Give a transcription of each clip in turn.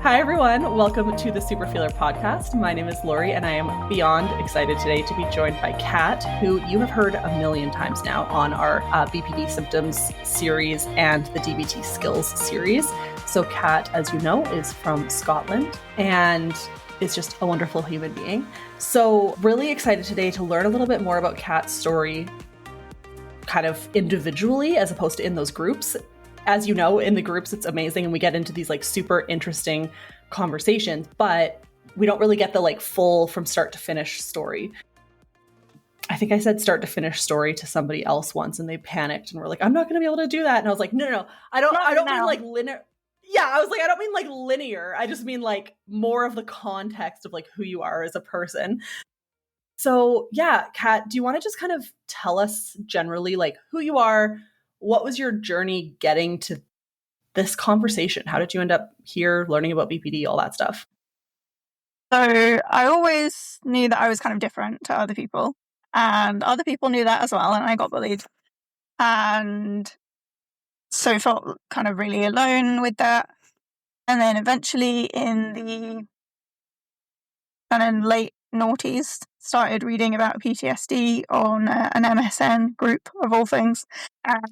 Hi, everyone. Welcome to the Super Feeler podcast. My name is Lori, and I am beyond excited today to be joined by Kat, who you have heard a million times now on our BPD symptoms series and the DBT skills series. So Kat, as you know, is from Scotland and is just a wonderful human being. So really excited today to learn a little bit more about Kat's story kind of individually as opposed to in those groups. As you know, in the groups, it's amazing. And we get into these like super interesting conversations, but we don't really get the like full from start to finish story. I think I said start to finish story to somebody else once and they panicked and were like, I'm not going to be able to do that. And I was like, no, I don't mean like linear. Yeah, I was like, I don't mean like linear. I just mean like more of the context of like who you are as a person. So yeah, Kat, do you want to just kind of tell us generally like who you are? What was your journey getting to this conversation? How did you end up here learning about BPD, all that stuff? So I always knew that I was kind of different to other people, and other people knew that as well, and I got bullied. And so felt kind of really alone with that. And then eventually in the kind of late noughties, started reading about PTSD on an MSN group of all things.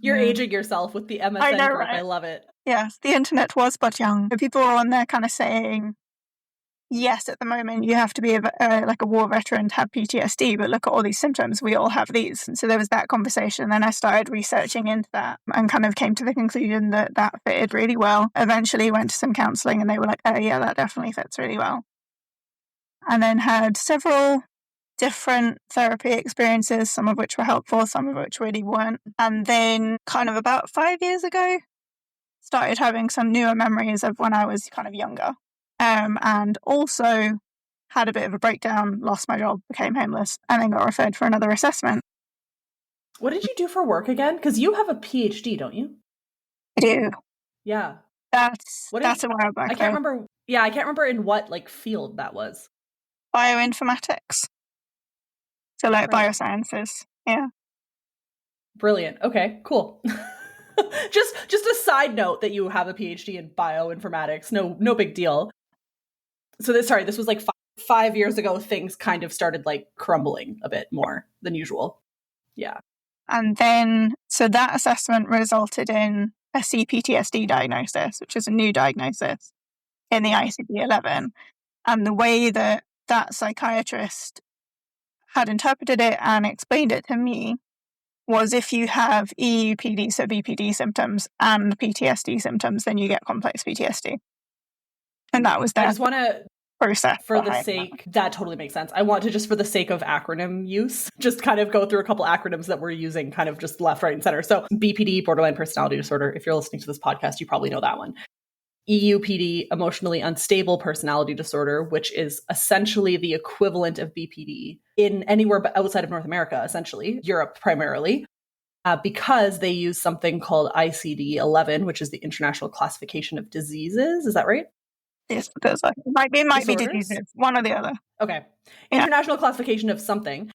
You're aging yourself with the MSN group. Right? I love it. Yes, the internet was but young. People were on there kind of saying, yes, at the moment you have to be like a war veteran to have PTSD, but look at all these symptoms. We all have these. And so there was that conversation. Then I started researching into that and kind of came to the conclusion that that fitted really well. Eventually went to some counselling and they were like, oh yeah, that definitely fits really well. And then had several different therapy experiences, some of which were helpful, some of which really weren't. And then kind of about 5 years ago, started having some newer memories of when I was kind of younger. And also had a bit of a breakdown, lost my job, became homeless, and then got referred for another assessment. What did you do for work again? Because you have a PhD, don't you? I do. Yeah. That's a while back. I can't remember. Yeah, I can't remember in what like field that was. Bioinformatics. So like biosciences. Yeah. Brilliant. Okay, cool. just a side note that you have a PhD in bioinformatics. No big deal. So this was like 5 years ago. Things kind of started like crumbling a bit more than usual. Yeah. And then, so that assessment resulted in a CPTSD diagnosis, which is a new diagnosis in the ICD-11. And the way that psychiatrist had interpreted it and explained it to me was if you have EUPD, so BPD symptoms, and PTSD symptoms, then you get complex PTSD. And that was that. I just want to, process for the sake, that totally makes sense. I want to just for the sake of acronym use, just kind of go through a couple acronyms that we're using kind of just left, right, and center. So BPD, borderline personality disorder. If you're listening to this podcast, you probably know that one. EUPD, emotionally unstable personality disorder, which is essentially the equivalent of BPD in anywhere outside of North America, essentially, Europe primarily, because they use something called ICD-11, which is the International Classification of Diseases. Is that right? Yes, it might be diseases, one or the other. Okay. International Classification of something.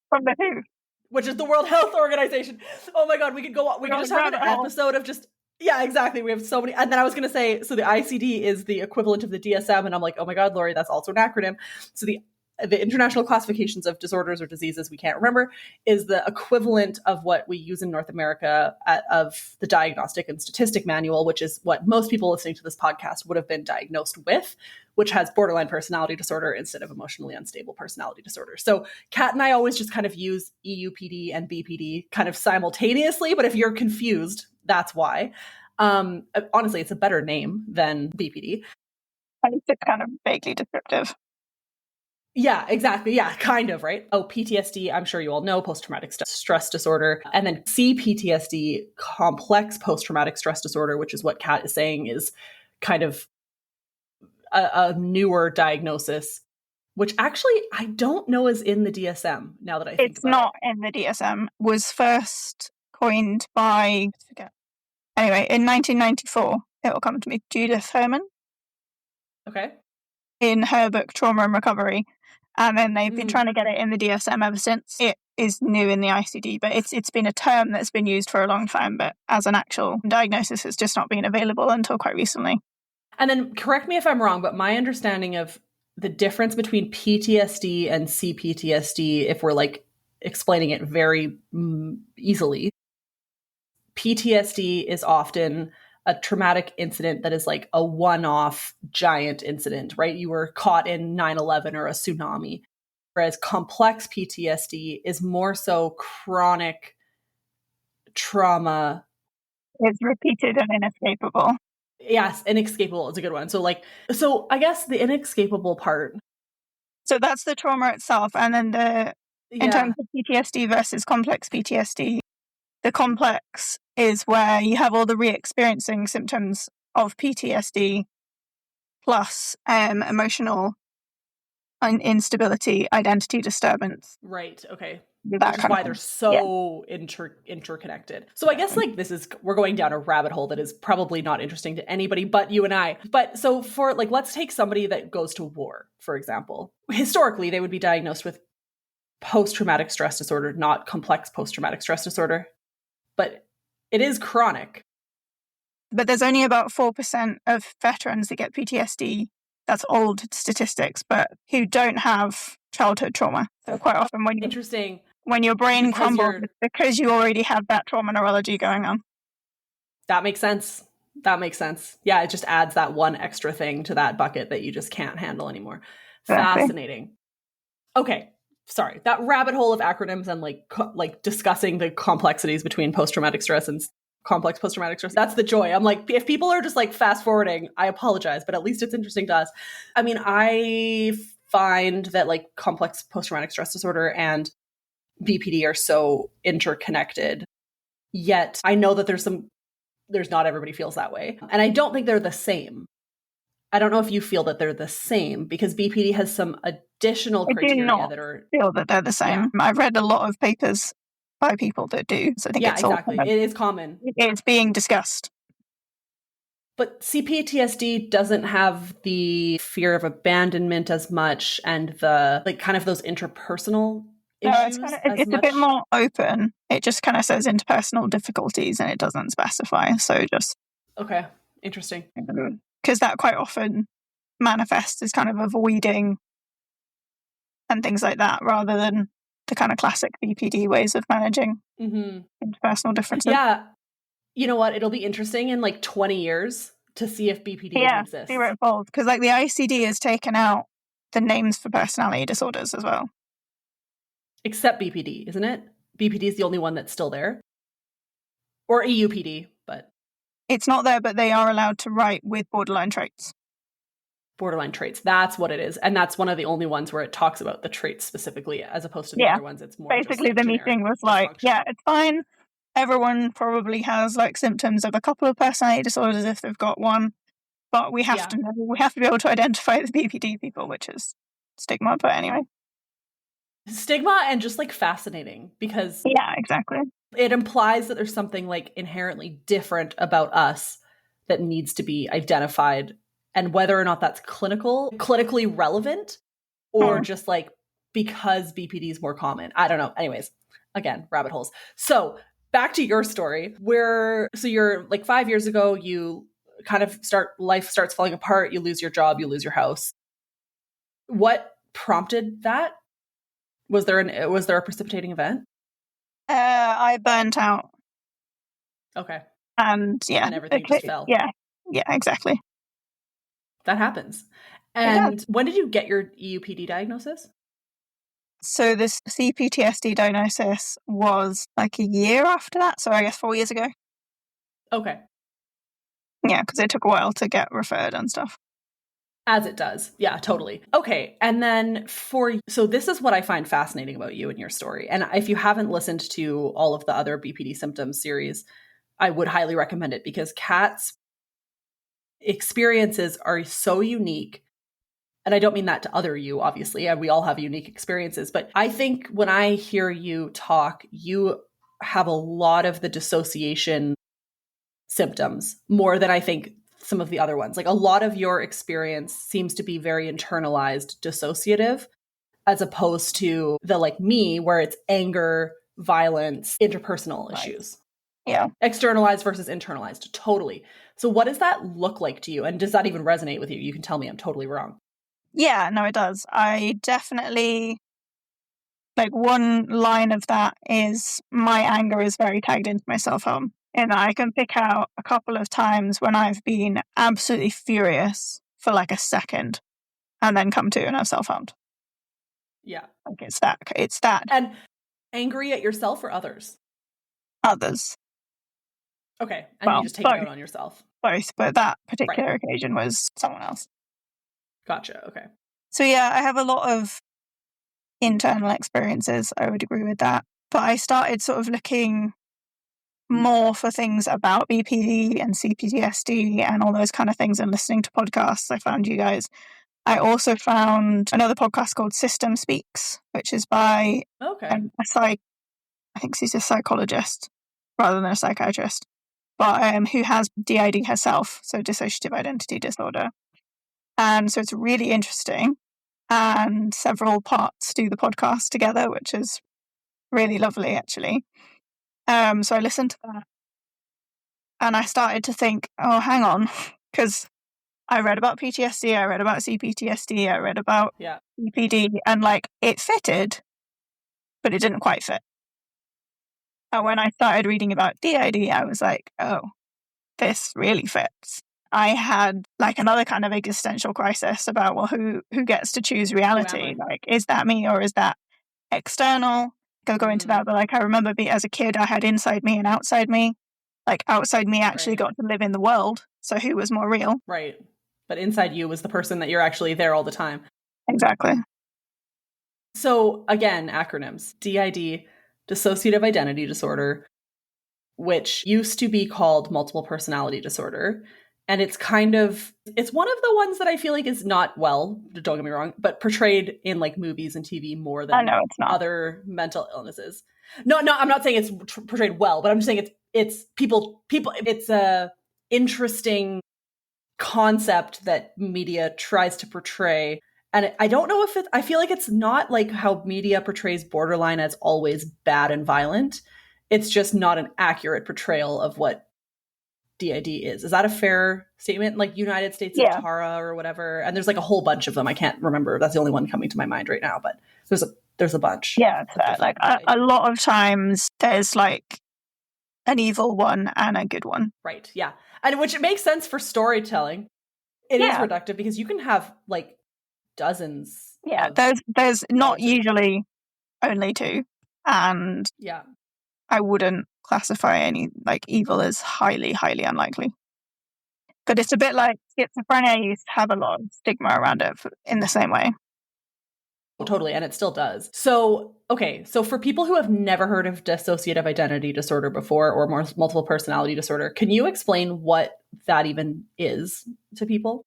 From the WHO. Which is the World Health Organization. Oh my God, we could go on. We could just have an episode of just... Yeah, exactly. We have so many. And then I was going to say, so the ICD is the equivalent of the DSM. And I'm like, oh my God, Lori, that's also an acronym. So the International Classifications of Disorders or Diseases, we can't remember, is the equivalent of what we use in North America of the Diagnostic and Statistic Manual, which is what most people listening to this podcast would have been diagnosed with, which has borderline personality disorder instead of emotionally unstable personality disorder. So Kat and I always just kind of use EUPD and BPD kind of simultaneously, but if you're confused, that's why. Honestly, it's a better name than BPD. I think it's kind of vaguely descriptive. Yeah, exactly. Yeah, kind of, right? Oh, PTSD, I'm sure you all know, post-traumatic stress disorder. And then CPTSD, complex post-traumatic stress disorder, which is what Kat is saying is kind of a newer diagnosis, which actually I don't know is in the DSM now that I think about it. It's not in the DSM. Was first coined by, anyway, in 1994, it will come to me, Judith Herman. Okay. In her book, Trauma and Recovery. And then they've been trying to get it in the DSM ever since. It is new in the ICD, but it's been a term that's been used for a long time, but as an actual diagnosis, it's just not been available until quite recently. And then correct me if I'm wrong, but my understanding of the difference between PTSD and CPTSD, if we're like explaining it very easily, PTSD is often a traumatic incident that is like a one-off giant incident, right? You were caught in 9/11 or a tsunami. Whereas complex PTSD is more so chronic trauma. It's repeated and inescapable. Yes, inescapable is a good one. So I guess the inescapable part. So that's the trauma itself. And then in terms of PTSD versus complex PTSD, the complex is where you have all the re-experiencing symptoms of PTSD plus emotional instability, identity disturbance. Right. Okay. Which is why they're so interconnected. So I guess like we're going down a rabbit hole that is probably not interesting to anybody but you and I. But so for like, let's take somebody that goes to war, for example. Historically, they would be diagnosed with post-traumatic stress disorder, not complex post-traumatic stress disorder. But it is chronic. But there's only about 4% of veterans that get PTSD. That's old statistics, but who don't have childhood trauma. So quite often when your brain crumbles, it's because you already have that trauma neurology going on. That makes sense. Yeah, it just adds that one extra thing to that bucket that you just can't handle anymore. Exactly. Fascinating. Okay. Sorry, that rabbit hole of acronyms and like discussing the complexities between post-traumatic stress and complex post-traumatic stress. That's the joy. I'm like, if people are just like fast forwarding, I apologize, but at least it's interesting to us. I mean, I find that like complex post-traumatic stress disorder and BPD are so interconnected. Yet I know that there's not everybody feels that way. And I don't think they're the same. I don't know if you feel that they're the same because BPD has some additional criteria that are... I feel that they're the same. Yeah. I've read a lot of papers by people that do. So I think it's exactly. It is common. It's being discussed. But CPTSD doesn't have the fear of abandonment as much and the like kind of those interpersonal issues. It's a bit more open. It just kind of says interpersonal difficulties and it doesn't specify. So just... Okay. Interesting. Because that quite often manifests as kind of avoiding and things like that rather than the kind of classic BPD ways of managing interpersonal differences. Yeah. You know what? It'll be interesting in like 20 years to see if BPD exists. See where it falls. Because like the ICD has taken out the names for personality disorders as well. Except BPD, isn't it? BPD is the only one that's still there. Or EUPD, but... It's not there, but they are allowed to write with borderline traits. Borderline traits. That's what it is. And that's one of the only ones where it talks about the traits specifically, as opposed to the other ones. It's more basically the meeting was like, yeah, it's fine. Everyone probably has like symptoms of a couple of personality disorders if they've got one, but we have to know, we have to be able to identify the BPD people, which is stigma. But anyway, stigma and just like fascinating because exactly. It implies that there's something like inherently different about us that needs to be identified. And whether or not that's clinically relevant or just like because BPD is more common. I don't know. Anyways, again, rabbit holes. So back to your story so you're like 5 years ago, you kind of life starts falling apart. You lose your job, you lose your house. What prompted that? Was there a precipitating event? I burnt out. Okay. And everything just fell. Yeah, exactly. That happens. And when did you get your EUPD diagnosis? So this CPTSD diagnosis was like a year after that. So I guess 4 years ago. Okay. Yeah, because it took a while to get referred and stuff. As it does. Yeah, totally. Okay. And then so this is what I find fascinating about you and your story. And if you haven't listened to all of the other BPD symptoms series, I would highly recommend it because Kat's experiences are so unique. And I don't mean that to other you, obviously. We all have unique experiences. But I think when I hear you talk, you have a lot of the dissociation symptoms more than I think some of the other ones. Like a lot of your experience seems to be very internalized dissociative as opposed to the like me where it's anger, violence, interpersonal issues. Yeah. Externalized versus internalized. Totally. So what does that look like to you? And does that even resonate with you? You can tell me I'm totally wrong. Yeah, no, it does. I definitely, like, one line of that is my anger is very tagged into my self-harm. And I can pick out a couple of times when I've been absolutely furious for like a second and then come to and I've self-harmed. Yeah. Like it's that. And angry at yourself or others? Others. Okay. And you just take it out on yourself. Both, but that particular occasion was someone else. Gotcha. Okay. So yeah, I have a lot of internal experiences. I would agree with that. But I started sort of looking more for things about BPD and CPTSD and all those kind of things and listening to podcasts. I found you guys. I also found another podcast called System Speaks, which is by I think she's a psychologist rather than a psychiatrist, but who has DID herself, so Dissociative Identity Disorder. And so it's really interesting. And several parts do the podcast together, which is really lovely, actually. So I listened to that and I started to think, oh, hang on, because I read about PTSD, I read about CPTSD, I read about BPD, and like it fitted, but it didn't quite fit. And when I started reading about DID, I was like, oh, this really fits. I had like another kind of existential crisis about, well, who gets to choose reality? Like, is that me or is that external? I'll go into that, but like I remember as a kid, I had inside me and outside me. Like outside me actually got to live in the world. So who was more real? Right. But inside you was the person that you're actually there all the time. Exactly. So again, acronyms. DID, Dissociative Identity Disorder, which used to be called Multiple Personality Disorder. And it's one of the ones that I feel like is not, well, don't get me wrong, but portrayed in like movies and TV more than other mental illnesses. No, I'm not saying it's portrayed well, but I'm just saying it's a interesting concept that media tries to portray. And I don't know if I feel like it's not like how media portrays borderline as always bad and violent. It's just not an accurate portrayal of what DID is. Is that a fair statement? Like United States of Tara or whatever. And there's like a whole bunch of them. I can't remember. That's the only one coming to my mind right now, but there's a bunch. Yeah, like a lot of times there's like an evil one and a good one. Right. Yeah. And which makes sense for storytelling. It is reductive because you can have like dozens. Yeah, there's not usually only two. And I wouldn't classify any like evil as highly, highly unlikely. But it's a bit like schizophrenia used to have a lot of stigma around it in the same way. Oh, totally, and it still does. So, okay, so for people who have never heard of dissociative identity disorder before or multiple personality disorder, can you explain what that even is to people?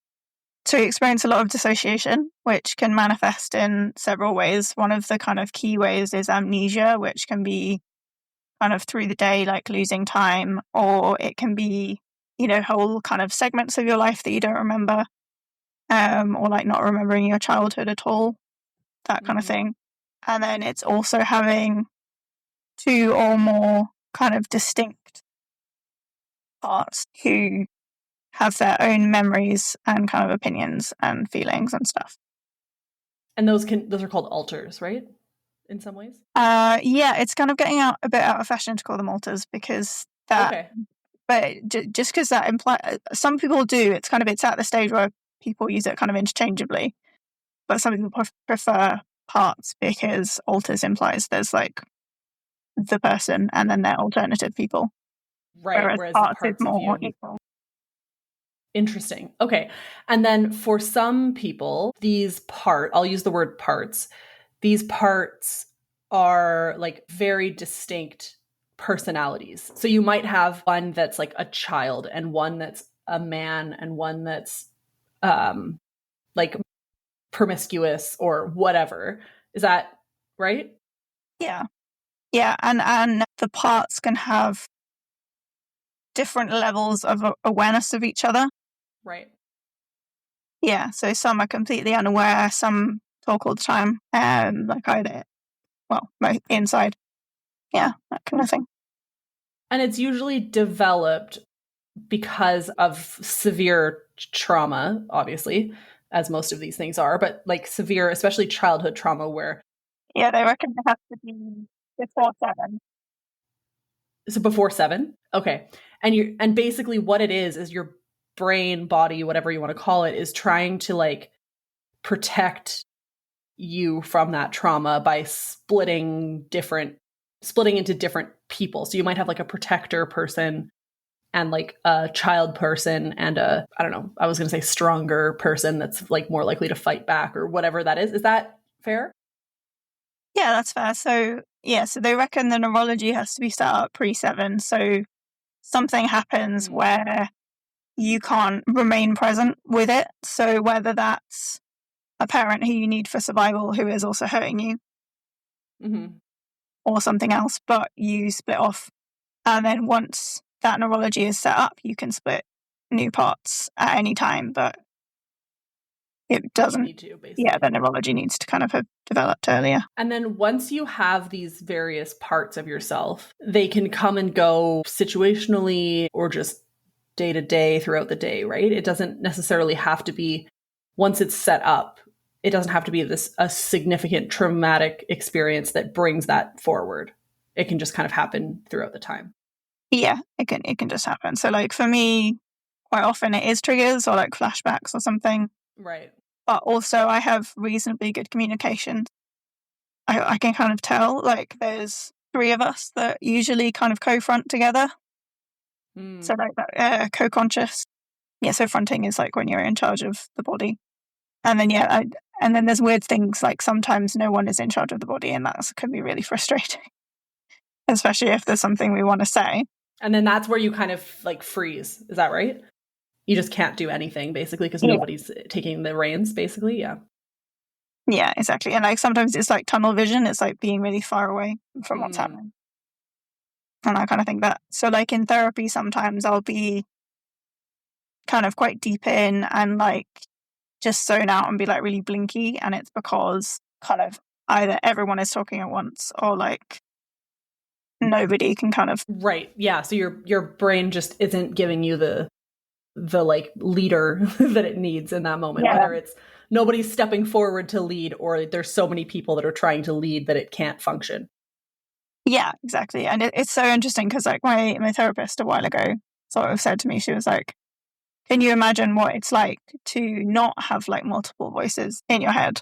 So you experience a lot of dissociation, which can manifest in several ways. One of the kind of key ways is amnesia, which can be kind of through the day, like losing time, or it can be, whole kind of segments of your life that you don't remember, or like not remembering your childhood at all, that kind of thing. And then it's also having two or more kind of distinct parts who have their own memories and kind of opinions and feelings and stuff. And those are called alters, right? In some ways? Yeah, it's kind of getting a bit out of fashion to call them alters because but just because that implies, some people do, it's at the stage where people use it kind of interchangeably, but some people prefer parts because alters implies there's like the person and then their alternative people. Right, whereas parts is more equal. Interesting. Okay. And then for some people, I'll use the word parts. These parts are like very distinct personalities. So you might have one that's like a child and one that's a man and one that's like promiscuous or whatever. Is that right? Yeah. Yeah. And the parts can have different levels of awareness of each other. Right. Yeah. So some are completely unaware, some talk all the time, like inside. Yeah, that kind of thing. And it's usually developed because of severe trauma, obviously, as most of these things are, but like severe, especially childhood trauma where. Yeah, they reckon it has to be before 7. So before 7? Okay. And basically what it is your brain, body, whatever you want to call it, is trying to like protect you from that trauma by splitting into different people. So you might have like a protector person and like a child person and I don't know, I was going to say stronger person that's like more likely to fight back or whatever that is. Is that fair? Yeah, that's fair. So they reckon the neurology has to be set up pre-7. So something happens where you can't remain present with it. So whether that's a parent who you need for survival who is also hurting you, or something else, but you split off. And then once that neurology is set up, you can split new parts at any time, but it doesn't need to, basically. Yeah, the neurology needs to kind of have developed earlier. And then once you have these various parts of yourself, they can come and go situationally or just day to day throughout the day, right? It doesn't necessarily have to be, once it's set up, it doesn't have to be a significant traumatic experience that brings that forward. It can just kind of happen throughout the time. Yeah, it can just happen. So like for me, quite often it is triggers or like flashbacks or something. Right. But also I have reasonably good communication. I can kind of tell, like there's 3 of us that usually kind of co-front together. So like that co-conscious. Yeah, so fronting is like when you're in charge of the body. And then and then there's weird things like sometimes no one is in charge of the body, and that can be really frustrating. Especially if there's something we want to say. And then that's where you kind of like freeze. Is that right? You just can't do anything basically because nobody's taking the reins basically. Yeah. Yeah, exactly. And like sometimes it's like tunnel vision. It's like being really far away from what's happening. And I kind of think that. So like in therapy, sometimes I'll be kind of quite deep in and like just zone out and be like really blinky. And it's because kind of either everyone is talking at once or like nobody can kind of. Right. Yeah. So your brain just isn't giving you the like leader that it needs in that moment, whether it's nobody's stepping forward to lead or there's so many people that are trying to lead that it can't function. Yeah, exactly. And it's so interesting because like my therapist a while ago sort of said to me, she was like, can you imagine what it's like to not have like multiple voices in your head?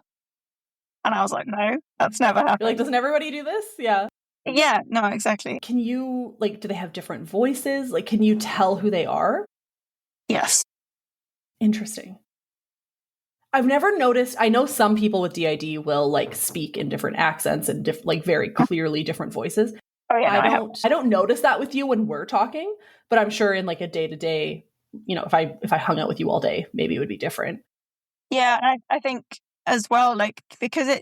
And I was like, no, that's never happened. You're like, doesn't everybody do this? Yeah. Yeah, no, exactly. Can you like, do they have different voices? Like, can you tell who they are? Yes. Interesting. I've never noticed. I know some people with DID will like speak in different accents and like very clearly different voices. Oh yeah, I don't notice that with you when we're talking, but I'm sure in like a day to day, you know, if I hung out with you all day, maybe it would be different. Yeah, I think as well, like because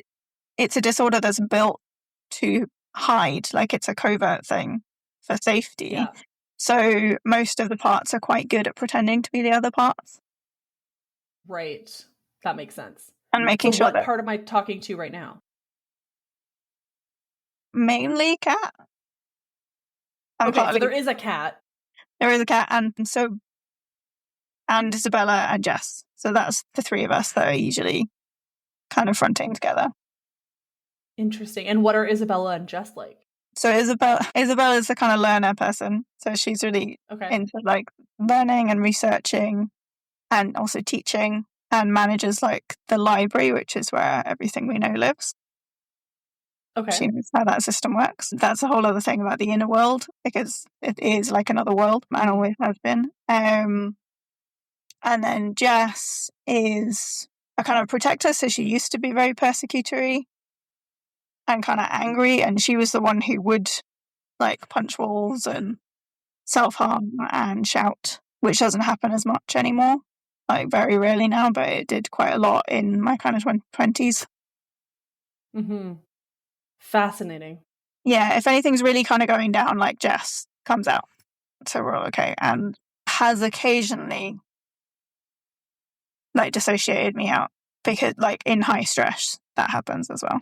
it's a disorder that's built to hide, like it's a covert thing for safety. Yeah. So most of the parts are quite good at pretending to be the other parts. Right. That makes sense. And making sure what part am I talking to right now? Mainly Cat. Okay, so there is a cat. There is a cat, and Isabella and Jess. So that's the 3 of us that are usually kind of fronting together. Interesting. And what are Isabella and Jess like? So Isabella is the kind of learner person. So she's really into like learning and researching and also teaching, and manages like the library, which is where everything we know lives. Okay. She knows how that system works. That's a whole other thing about the inner world, because it is like another world and always has been. And then Jess is a kind of protector. So she used to be very persecutory and kind of angry. And she was the one who would like punch walls and self-harm and shout, which doesn't happen as much anymore. Like very rarely now, but it did quite a lot in my kind of 20s. Mm-hmm. Fascinating. Yeah, if anything's really kind of going down, like Jess comes out. So we're all okay. And has occasionally like dissociated me out, because like in high stress, that happens as well.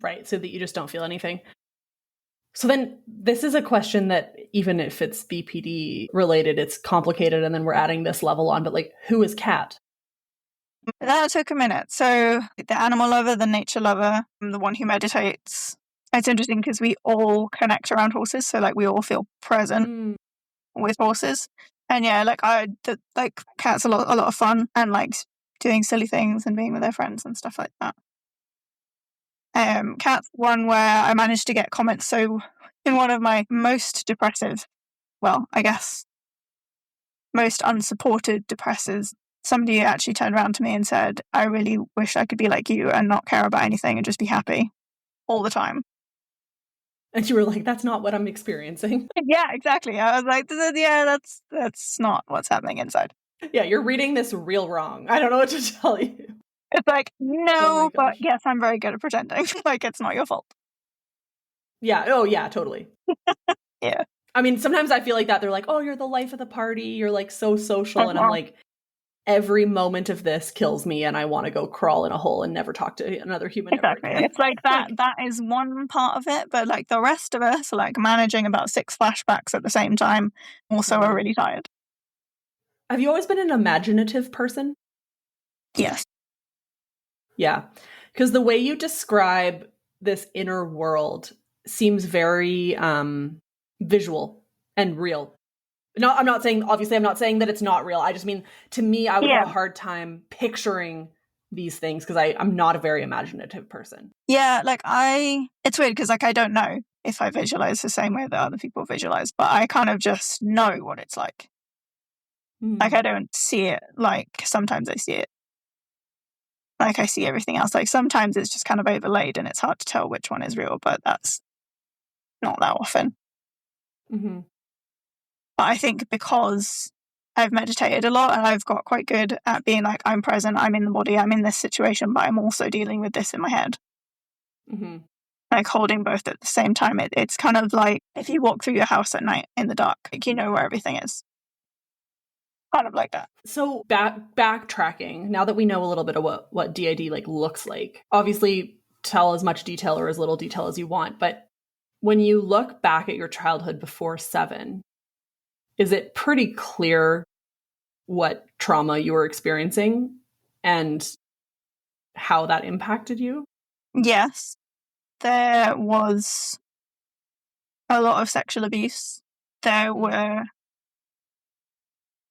Right, so that you just don't feel anything. So then this is a question that even if it's BPD related, it's complicated. And then we're adding this level on, but like, who is Kat? That took a minute. So the animal lover, the nature lover, the one who meditates. It's interesting because we all connect around horses. So like we all feel present with horses. And yeah, like Kat's a lot of fun and like doing silly things and being with their friends and stuff like that. Kat's one where I managed to get comments. So in one of my most depressive, well, I guess most unsupported depressors, somebody actually turned around to me and said, I really wish I could be like you and not care about anything and just be happy all the time. And you were like, that's not what I'm experiencing. Yeah, exactly. I was like, yeah, that's not what's happening inside. Yeah, you're reading this real wrong. I don't know what to tell you. It's like, no, but yes, I'm very good at pretending. Like, it's not your fault. Yeah. Oh, yeah, totally. Yeah. I mean, sometimes I feel like that. They're like, oh, you're the life of the party. You're like so social. Uh-huh. And I'm like, every moment of this kills me and I want to go crawl in a hole and never talk to another human exactly. ever again. It's like that is one part of it, but like the rest of us, like managing about 6 flashbacks at the same time, also are really tired. Have you always been an imaginative person? Yes. Yeah. Because the way you describe this inner world seems very visual and real. No, I'm not saying that it's not real. I just mean, to me, I would have a hard time picturing these things because I'm not a very imaginative person. Yeah, like it's weird because like I don't know if I visualize the same way that other people visualize, but I kind of just know what it's like. Like I don't see it like sometimes I see it. Like I see everything else. Like sometimes it's just kind of overlaid and it's hard to tell which one is real, but that's not that often. Mm-hmm. But I think because I've meditated a lot and I've got quite good at being like, I'm present, I'm in the body, I'm in this situation, but I'm also dealing with this in my head. Mm-hmm. Like holding both at the same time. It's kind of like if you walk through your house at night in the dark, like you know where everything is. Kind of like that. So backtracking, now that we know a little bit of what DID like looks like, obviously tell as much detail or as little detail as you want, but when you look back at your childhood before 7, is it pretty clear what trauma you were experiencing and how that impacted you? Yes. There was a lot of sexual abuse. There was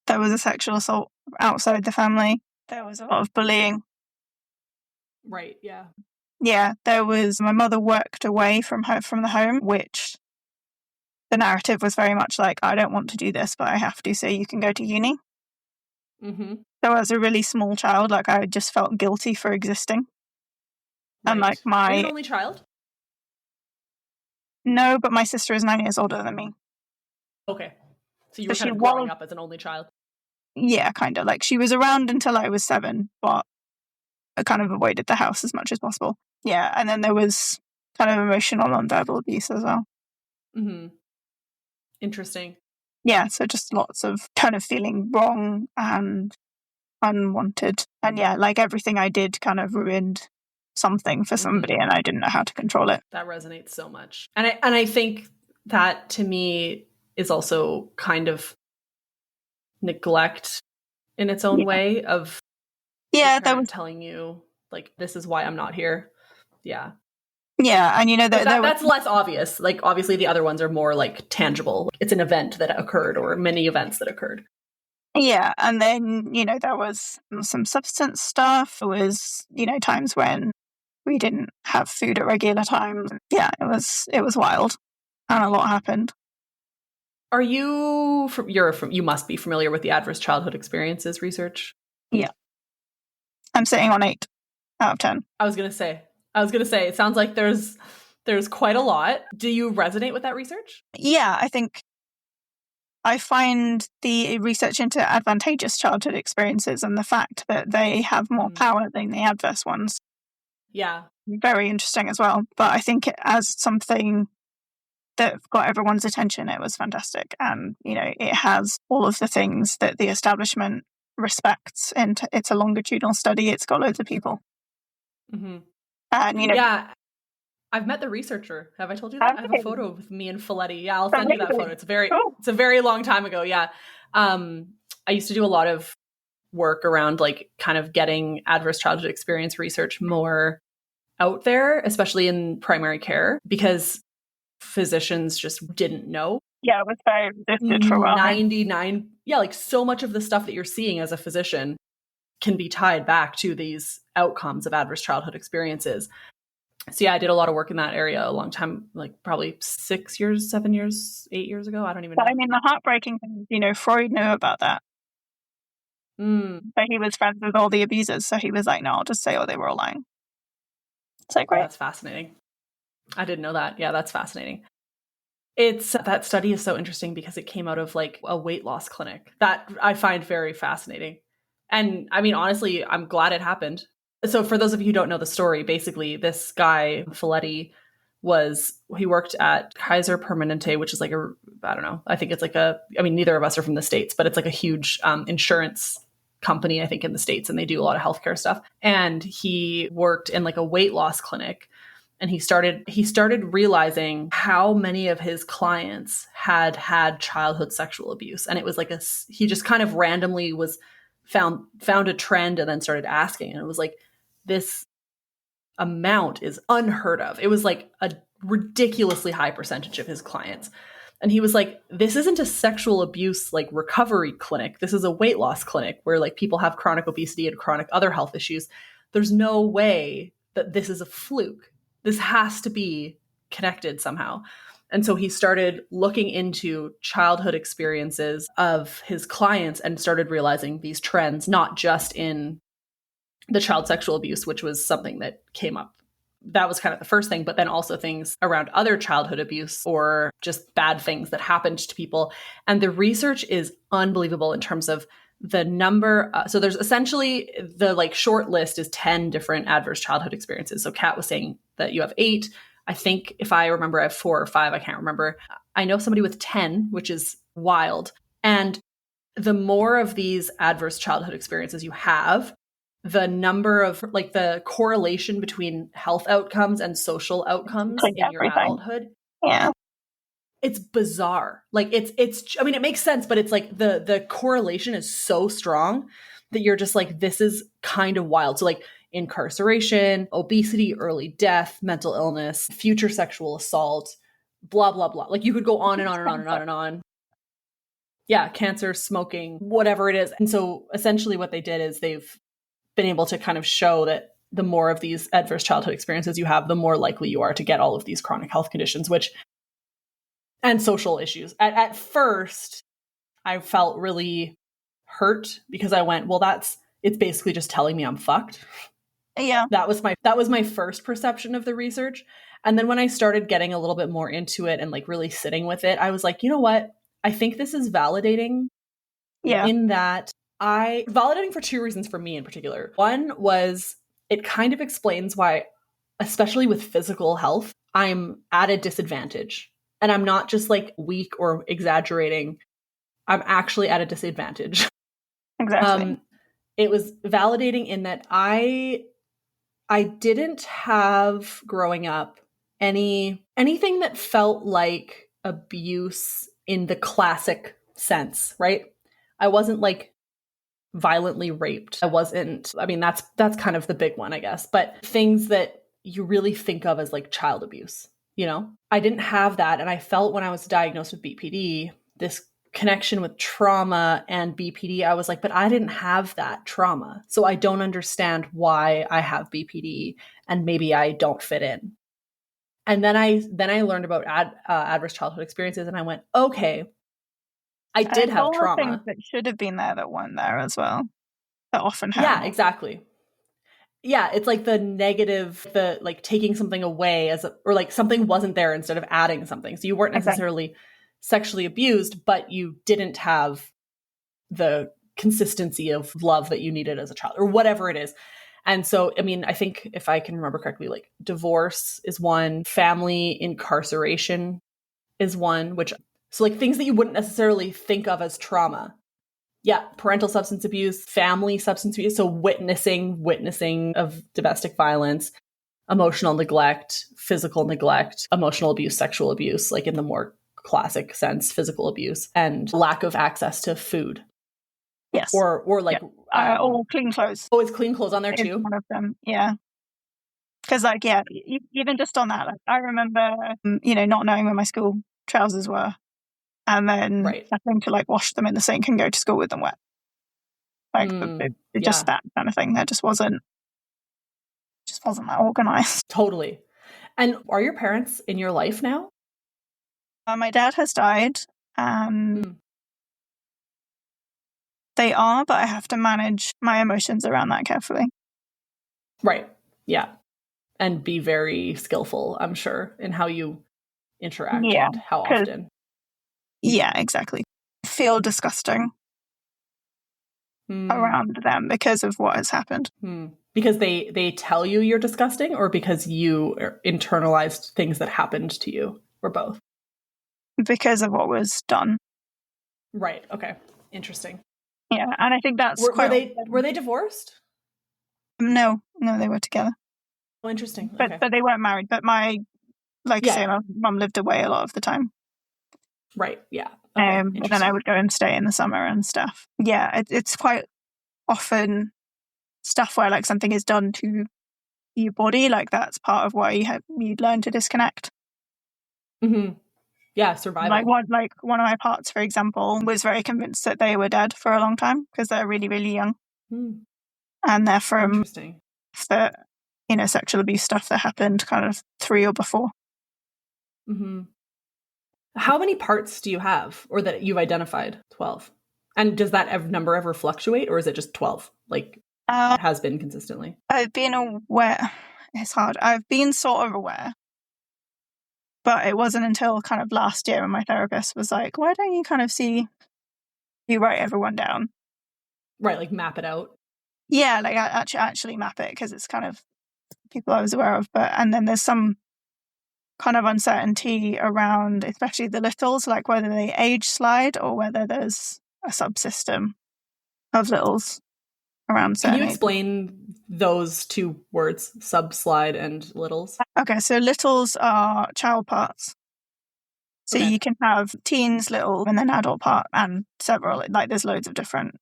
a sexual assault outside the family. There was a lot of bullying. Right, yeah. Yeah, there was, my mother worked away from the home, which the narrative was very much like, I don't want to do this, but I have to, so you can go to uni. Mm-hmm. So as a really small child, like I just felt guilty for existing. Right. And like Are you an only child? No, but my sister is 9 years older than me. Okay. So you were kind of growing up as an only child? Yeah, kind of. Like she was around until I was 7, but I kind of avoided the house as much as possible. Yeah, and then there was kind of emotional and verbal abuse as well. Mm-hmm. Interesting. Yeah, so just lots of kind of feeling wrong and unwanted. And yeah, like everything I did kind of ruined something for somebody and I didn't know how to control it. That resonates so much. And I think that to me is also kind of neglect in its own way of that was telling you like, this is why I'm not here. Yeah. Yeah, and you know that's less obvious. Like obviously the other ones are more like tangible. It's an event that occurred or many events that occurred. Yeah, and then, you know, there was some substance stuff. There was, you know, times when we didn't have food at regular times. Yeah, it was wild. And a lot happened. Are you you must be familiar with the adverse childhood experiences research? Yeah. I'm sitting on 8 out of 10. I was going to say it sounds like there's quite a lot. Do you resonate with that research? Yeah, I think I find the research into advantageous childhood experiences and the fact that they have more power than the adverse ones. Yeah. Very interesting as well. But I think as something that got everyone's attention, it was fantastic. And, you know, it has all of the things that the establishment respects. And it's a longitudinal study. It's got loads of people. Mm-hmm. And, you know. Yeah. I've met the researcher. Have I told you that? I have a Okay. photo of me and Folletti. Yeah, I'll send you that photo. Cool. It's a very long time ago. Yeah. I used to do a lot of work around like kind of getting adverse childhood experience research more out there, especially in primary care, because physicians just didn't know. Yeah, it was very resisted for a while. 99, yeah, like so much of the stuff that you're seeing as a physician can be tied back to these outcomes of adverse childhood experiences. So yeah, I did a lot of work in that area a long time, like probably 6 years, 7 years, 8 years ago. I don't even know. But I mean, the heartbreaking thing is, Freud knew about that. But he was friends with all the abusers, so he was like, no, I'll just say, oh, they were all lying. It's like, great. That's fascinating. I didn't know that. Yeah, that's fascinating. That study is so interesting because it came out of like a weight loss clinic that I find very fascinating. And I mean, honestly, I'm glad it happened. So for those of you who don't know the story, basically this guy, Folletti, he worked at Kaiser Permanente, which is like I don't know, I think it's like neither of us are from the States, but it's like a huge insurance company, I think, in the States, and they do a lot of healthcare stuff. And he worked in like a weight loss clinic. And he started realizing how many of his clients had childhood sexual abuse. And it was like he just kind of randomly found a trend and then started asking. And it was like, this amount is unheard of. It was like a ridiculously high percentage of his clients. And he was like, this isn't a sexual abuse like recovery clinic. This is a weight loss clinic where like people have chronic obesity and chronic other health issues. There's no way that this is a fluke. This has to be connected somehow. And so he started looking into childhood experiences of his clients and started realizing these trends, not just in the child sexual abuse, which was something that came up. That was kind of the first thing, but then also things around other childhood abuse or just bad things that happened to people. And the research is unbelievable in terms of the number. So there's essentially the like short list is 10 different adverse childhood experiences. So Kat was saying that you have 8. I think if I remember, I have 4 or 5. I can't remember. I know somebody with 10, which is wild. And the more of these adverse childhood experiences you have, the number of like the correlation between health outcomes and social outcomes in your adulthood. Yeah. It's bizarre. Like it's, I mean, it makes sense, but it's like the correlation is so strong that you're just like, this is kind of wild. So like incarceration, obesity, early death, mental illness, future sexual assault, blah, blah, blah. Like you could go on and on and on and on and on. Yeah. Cancer, smoking, whatever it is. And so essentially what they did is they've been able to kind of show that the more of these adverse childhood experiences you have, the more likely you are to get all of these chronic health conditions, and social issues. At first, I felt really hurt because I went, well, it's basically just telling me I'm fucked. Yeah. That was my first perception of the research. And then when I started getting a little bit more into it and like really sitting with it, I was like, you know what? I think this is validating. Yeah. In that validating for 2 reasons for me in particular. One was it kind of explains why, especially with physical health, I'm at a disadvantage. And I'm not just like weak or exaggerating. I'm actually at a disadvantage. Exactly. It was validating in that I didn't have growing up anything that felt like abuse in the classic sense, right? I wasn't like violently raped. That's kind of the big one, I guess. But things that you really think of as like child abuse, I didn't have that. And I felt when I was diagnosed with BPD, this connection with trauma and BPD, I was like, but I didn't have that trauma. So I don't understand why I have BPD and maybe I don't fit in. And then I learned about adverse childhood experiences and I went, okay, I did have trauma. Things that should have been there that weren't there as well. That often happen. Yeah, exactly. Yeah, it's like the negative, the like taking something away or like something wasn't there instead of adding something. So you weren't necessarily sexually abused, but you didn't have the consistency of love that you needed as a child or whatever it is. And so, I mean, I think if I can remember correctly, like divorce is one, family incarceration is one, so like things that you wouldn't necessarily think of as trauma. Yeah, parental substance abuse, family substance abuse, so witnessing of domestic violence, emotional neglect, physical neglect, emotional abuse, sexual abuse, like in the more classic sense, physical abuse, and lack of access to food. Yes. Or like or clean clothes. Oh, it's clean clothes on there too? One of them, yeah. Because, like, yeah, even just on that, like, I remember, not knowing where my school trousers were, and then having to like wash them in the sink and go to school with them wet. Like, just that kind of thing. That just wasn't that organized. Totally. And are your parents in your life now? My dad has died, and they are, but I have to manage my emotions around that carefully. Right. Yeah. And be very skillful, I'm sure, in how you interact and how often. Yeah, exactly. Feel disgusting around them because of what has happened. Because they tell you you're disgusting, or because you internalized things that happened to you, or both? Because of what was done. Right. Okay. Interesting. Yeah, and I think that's were they divorced? No, they were together. Oh, interesting. But they weren't married. But my mum lived away a lot of the time. Right. Yeah. Okay. And then I would go and stay in the summer and stuff. Yeah, it's quite often stuff where like something is done to your body, like that's part of why you'd learn to disconnect. Yeah, survival. Like one of my parts, for example, was very convinced that they were dead for a long time because they're really, really young, and they're from the sexual abuse stuff that happened kind of 3 or before. How many parts do you have, or that you've identified? 12. And does that number ever fluctuate, or is it just 12? Like it has been consistently? I've been aware. It's hard. I've been sort of aware. But it wasn't until kind of last year when my therapist was like, why don't you write everyone down? Right, like map it out. Yeah, like actually map it, because it's kind of people I was aware of. And then there's some kind of uncertainty around, especially the littles, like whether they age slide or whether there's a subsystem of littles around certain. Can you explain those two words, subslide and littles? Okay, so littles are child parts. So you can have teens, little, and then adult part, and several. Like there's loads of different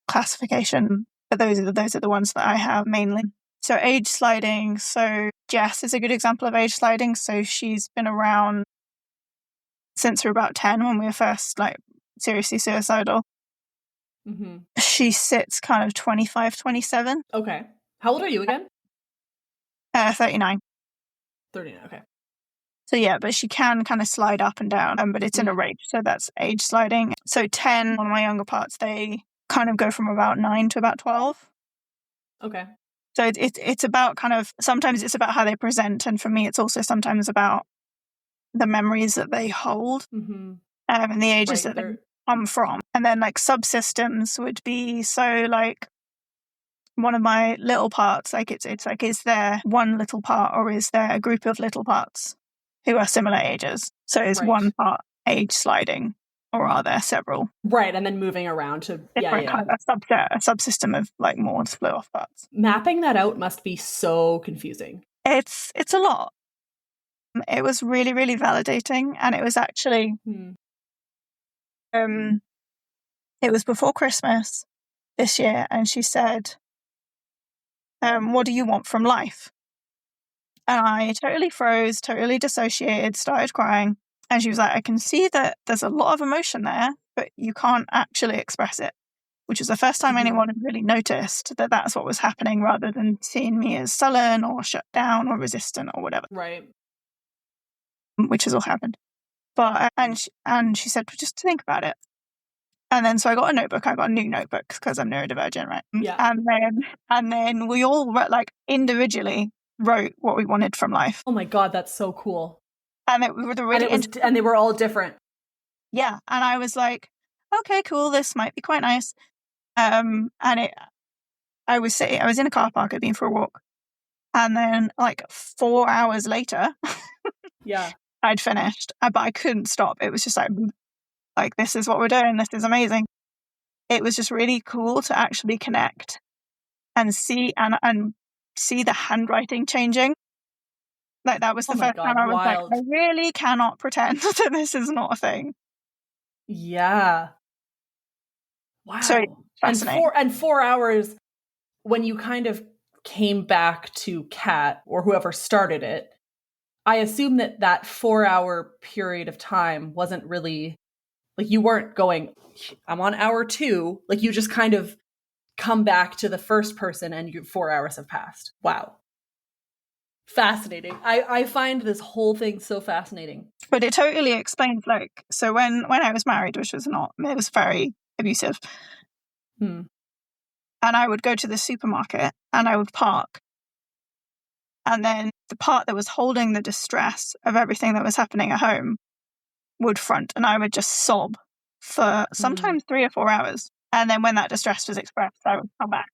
classification, but those are the ones that I have mainly. So age sliding. So Jess is a good example of age sliding. So she's been around since we were about 10 when we were first like seriously suicidal. She sits kind of 25, 27. Okay. How old are you again? 39. 39, okay. So yeah, but she can kind of slide up and down, but it's in a range. So that's age sliding. So 10, one of my younger parts, they kind of go from about 9 to about 12. Okay. So it's about kind of, sometimes it's about how they present. And for me, it's also sometimes about the memories that they hold and the ages that they come from. And then like subsystems would be, so like one of my little parts, like it's like, is there one little part or is there a group of little parts who are similar ages? So is one part age sliding, or are there several? Right, and then moving around to different kind of a subsystem of like more split off parts. Mapping that out must be so confusing. It's a lot. It was really, really validating, and it was actually it was before Christmas this year, and she said, what do you want from life? And I totally froze, totally dissociated, started crying. And she was like, I can see that there's a lot of emotion there, but you can't actually express it, which was the first time anyone had really noticed that that's what was happening, rather than seeing me as sullen or shut down or resistant or whatever. Right. Which has all happened. But, and she said, just think about it. And then, so I got a notebook. I got a new notebook because I'm neurodivergent, right? Yeah. And then we all like individually wrote what we wanted from life. Oh my God, that's so cool. And it was really and they were all different. Yeah. And I was like, okay, cool. This might be quite nice. I was in a car park, I'd been for a walk. And then like 4 hours later, yeah, I'd finished, but I couldn't stop. It was just like, this is what we're doing. This is amazing. It was just really cool to actually connect and see, and see the handwriting changing. Like, that was the Oh my first time God, I was like, wild. I really cannot pretend that this is not a thing. Yeah. So Wow. And fascinating. 4 hours when you kind of came back to Kat or whoever started it, I assume that that 4 hour period of time wasn't really like you weren't going, I'm on hour two. Like you just kind of come back to the first person and 4 hours have passed. Wow. Fascinating. I find this whole thing so fascinating. But it totally explains, like, so when I was married, which was not, it was very abusive. Hmm. And I would go to the supermarket and I would park. And then the part that was holding the distress of everything that was happening at home would front. And I would just sob for sometimes 3 or 4 hours. And then when that distress was expressed, I would come back.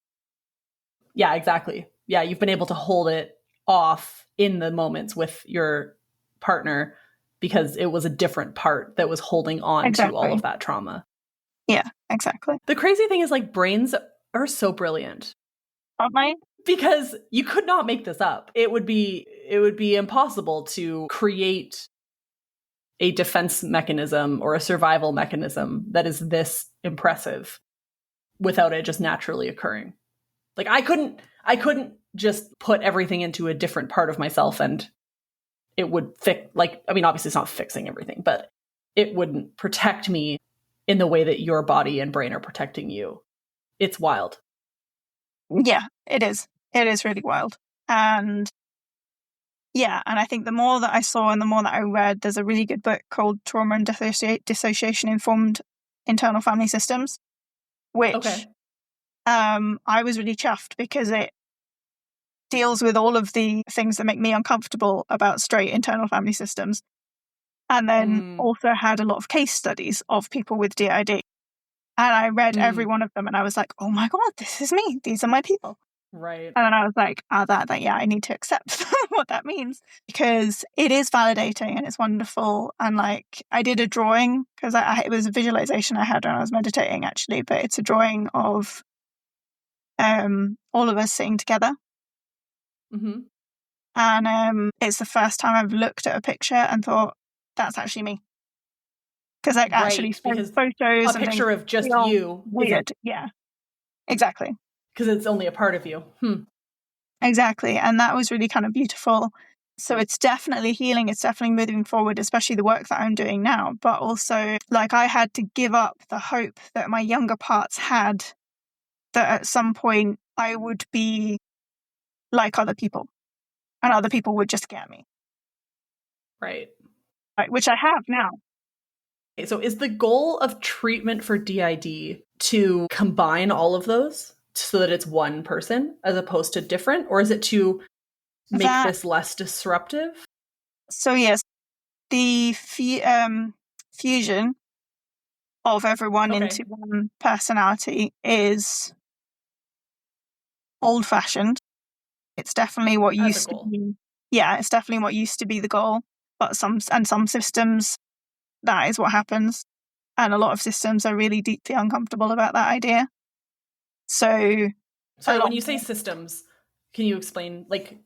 Yeah, exactly. Yeah, you've been able to hold it off in the moments with your partner because it was a different part that was holding on to all of that trauma. Yeah, exactly. The crazy thing is, like, brains are so brilliant. Aren't they? Because you could not make this up. It would be impossible to create a defense mechanism or a survival mechanism that is this impressive without it just naturally occurring. Like I couldn't just put everything into a different part of myself and it would fix, like, I mean, obviously it's not fixing everything, but it wouldn't protect me in the way that your body and brain are protecting you. It's wild. Yeah, it is. It is really wild. And yeah, and I think the more that I saw and the more that I read, there's a really good book called Trauma and Dissociation Informed Internal Family Systems, which I was really chuffed because it deals with all of the things that make me uncomfortable about straight internal family systems. And then also had a lot of case studies of people with DID. And I read every one of them and I was like, oh my God, this is me. These are my people. Right. And then I was like, yeah, I need to accept what that means because it is validating and it's wonderful. And like, I did a drawing because it was a visualization I had when I was meditating actually, but it's a drawing of all of us sitting together. Mm-hmm. And it's the first time I've looked at a picture and thought, that's actually me. Because like actually because photos a picture of just you weird. Yeah, exactly. Because it's only a part of you. Exactly. And that was really kind of beautiful. So it's definitely healing. It's definitely moving forward, especially the work that I'm doing now. But also, like, I had to give up the hope that my younger parts had that at some point I would be like other people and other people would just get me. Right. Which I have now. Okay, so is the goal of treatment for DID to combine all of those so that it's one person as opposed to different? Or is it to make this less disruptive? So yes, the fusion of everyone into one personality is old-fashioned. It's definitely what used to be. Yeah, it's definitely what used to be the goal. But some systems, that is what happens, and a lot of systems are really deeply uncomfortable about that idea. So when you say systems, can you explain, like,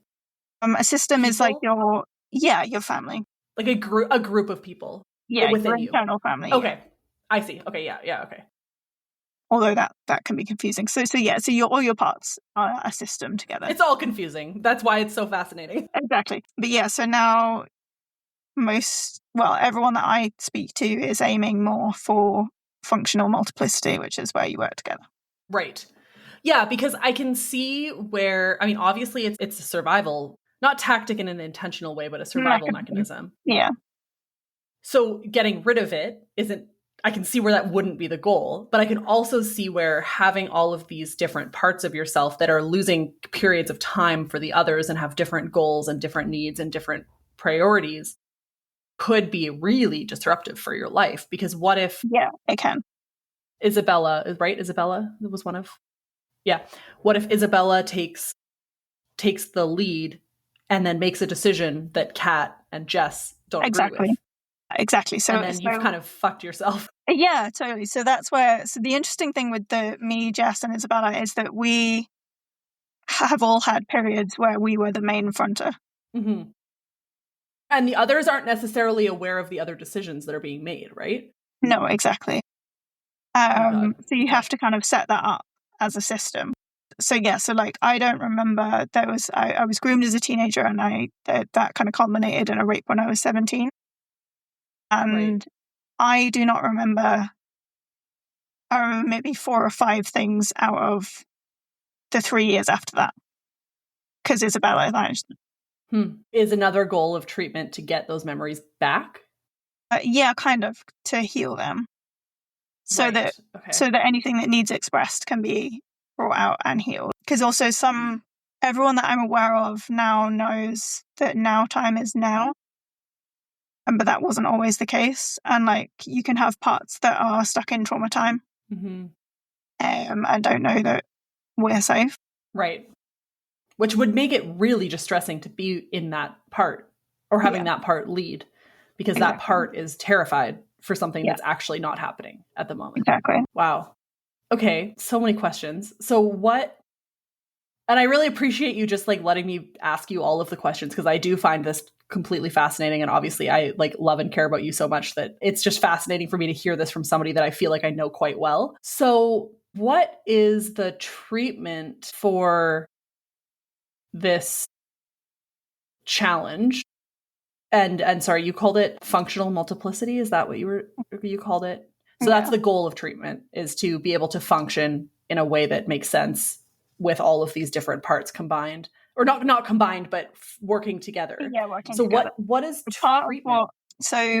a system people? Is like your family, like a group of people, within your you. internal family. Okay, I see. Okay, yeah, okay. Although that can be confusing. So all your parts are a system together. It's all confusing. That's why it's so fascinating. Exactly. But yeah, so now everyone that I speak to is aiming more for functional multiplicity, which is where you work together. Right. Yeah, because I can see where, I mean, obviously it's a survival, not tactic in an intentional way, but a survival mechanism. Yeah. So getting rid of it isn't, I can see where that wouldn't be the goal, but I can also see where having all of these different parts of yourself that are losing periods of time for the others and have different goals and different needs and different priorities could be really disruptive for your life. Because what if... Yeah, it can. Isabella, right? Isabella was one of... Yeah. What if Isabella takes the lead and then makes a decision that Kat and Jess don't agree with? Exactly. So and then you've kind of fucked yourself. Yeah, totally. So that's where... So the interesting thing with me, Jess, and Isabella is that we have all had periods where we were the main fronter. Mm-hmm. And the others aren't necessarily aware of the other decisions that are being made, right? No, exactly. Oh my God. So you Okay. have to kind of set that up as a system. So yeah, so like I don't remember I was groomed as a teenager, and that kind of culminated in a rape when I was 17. And Right. I do not remember. I remember maybe 4 or 5 things out of the 3 years after that, because Isabella vanished. Is another goal of treatment to get those memories back? Yeah, kind of, to heal them, so Right. that Okay. so that anything that needs expressed can be brought out and healed. Because also everyone that I'm aware of now knows that now time is now, but that wasn't always the case. And like you can have parts that are stuck in trauma time, and don't know that we're safe. Right. Which would make it really distressing to be in that part or having that part lead, because that Exactly. part is terrified for something Yeah. that's actually not happening at the moment. Exactly. Wow. Okay. So many questions. And I really appreciate you just like letting me ask you all of the questions, because I do find this completely fascinating. And obviously I like love and care about you so much that it's just fascinating for me to hear this from somebody that I feel like I know quite well. So what is the treatment for this challenge? And sorry, you called it functional multiplicity. Is that what you called it? So that's the goal of treatment, is to be able to function in a way that makes sense with all of these different parts combined, or not combined, but working together. Yeah, working so together. what is Part of treatment?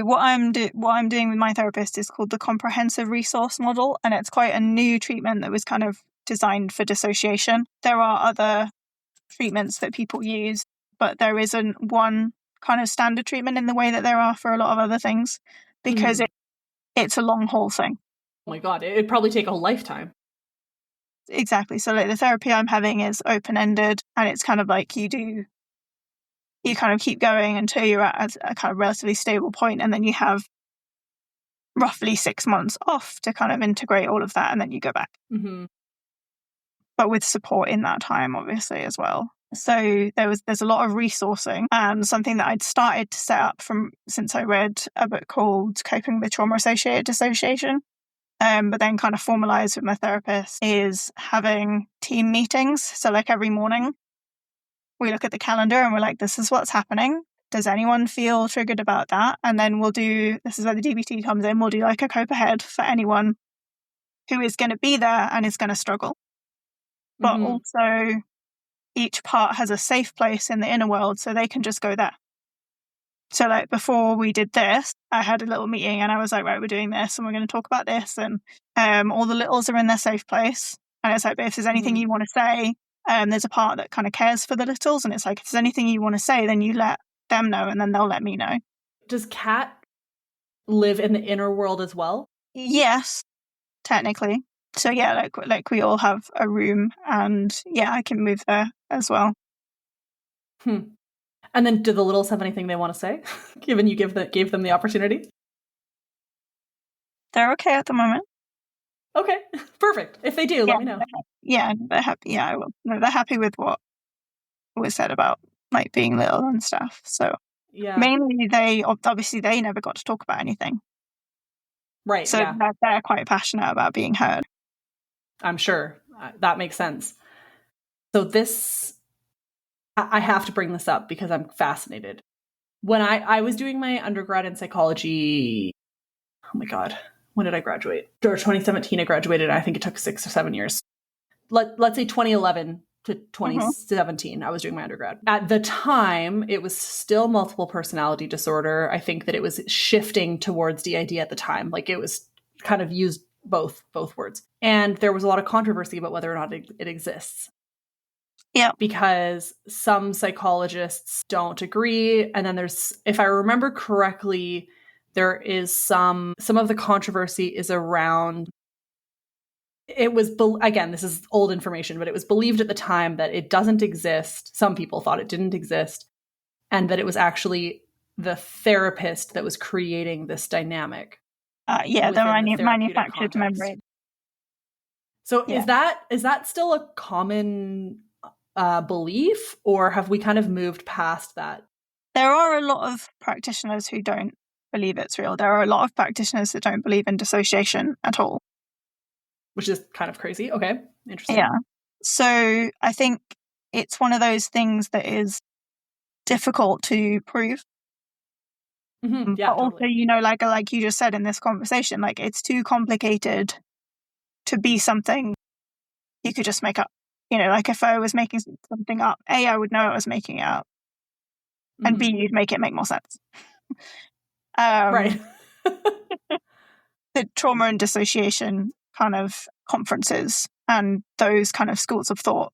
what I'm doing with my therapist is called the comprehensive resource model, and it's quite a new treatment that was kind of designed for dissociation. There are other treatments that people use, but there isn't one kind of standard treatment in the way that there are for a lot of other things, because it's a long haul thing. Oh my God, it'd probably take a whole lifetime. Exactly. So like the therapy I'm having is open-ended, and it's kind of like you kind of keep going until you're at a kind of relatively stable point, and then you have roughly 6 months off to kind of integrate all of that, and then you go back. But with support in that time, obviously, as well. So there's a lot of resourcing, and something that I'd started to set up since I read a book called Coping with Trauma-Associated Dissociation, but then kind of formalized with my therapist, is having team meetings. So like every morning we look at the calendar and we're like, this is what's happening. Does anyone feel triggered about that? And then this is where the DBT comes in, we'll do like a cope ahead for anyone who is going to be there and is going to struggle. But also each part has a safe place in the inner world, so they can just go there. So like before we did this, I had a little meeting and I was like, right, we're doing this and we're going to talk about this. And all the littles are in their safe place. And it's like, but if there's anything you want to say, there's a part that kind of cares for the littles. And it's like, if there's anything you want to say, then you let them know and then they'll let me know. Does Kat live in the inner world as well? Yes, technically. So yeah, like we all have a room, and yeah, I can move there as well. And then do the littles have anything they want to say, given you gave them the opportunity? They're okay at the moment. Okay, perfect. If they do, let me know. They're happy. Yeah, I will. No, they're happy with what was said about like being little and stuff. So yeah, mainly they never got to talk about anything. Right. So yeah. they're quite passionate about being heard. I'm sure that makes sense. So I have to bring this up because I'm fascinated. When I was doing my undergrad in psychology, oh my God, when did I graduate? 2017 I graduated. I think it took 6 or 7 years. Let's say 2011 to 2017, I was doing my undergrad. At the time, it was still multiple personality disorder. I think that it was shifting towards DID at the time. Like it was kind of used both words. And there was a lot of controversy about whether or not it exists. Yeah. Because some psychologists don't agree. And then there's, if I remember correctly, there is some of the controversy is around, it was, again, this is old information, but it was believed at the time that it doesn't exist. Some people thought it didn't exist, and that it was actually the therapist that was creating this dynamic. The manufactured memory. So is that still a common belief, or have we kind of moved past that? There are a lot of practitioners who don't believe it's real. There are a lot of practitioners that don't believe in dissociation at all. Which is kind of crazy. Okay, interesting. Yeah. So I think it's one of those things that is difficult to prove. Mm-hmm. Yeah, but also, totally. like you just said in this conversation, like it's too complicated to be something you could just make up. Like if I was making something up, A, I would know I was making it up, and B, you'd make it make more sense. Right. The trauma and dissociation kind of conferences and those kind of schools of thought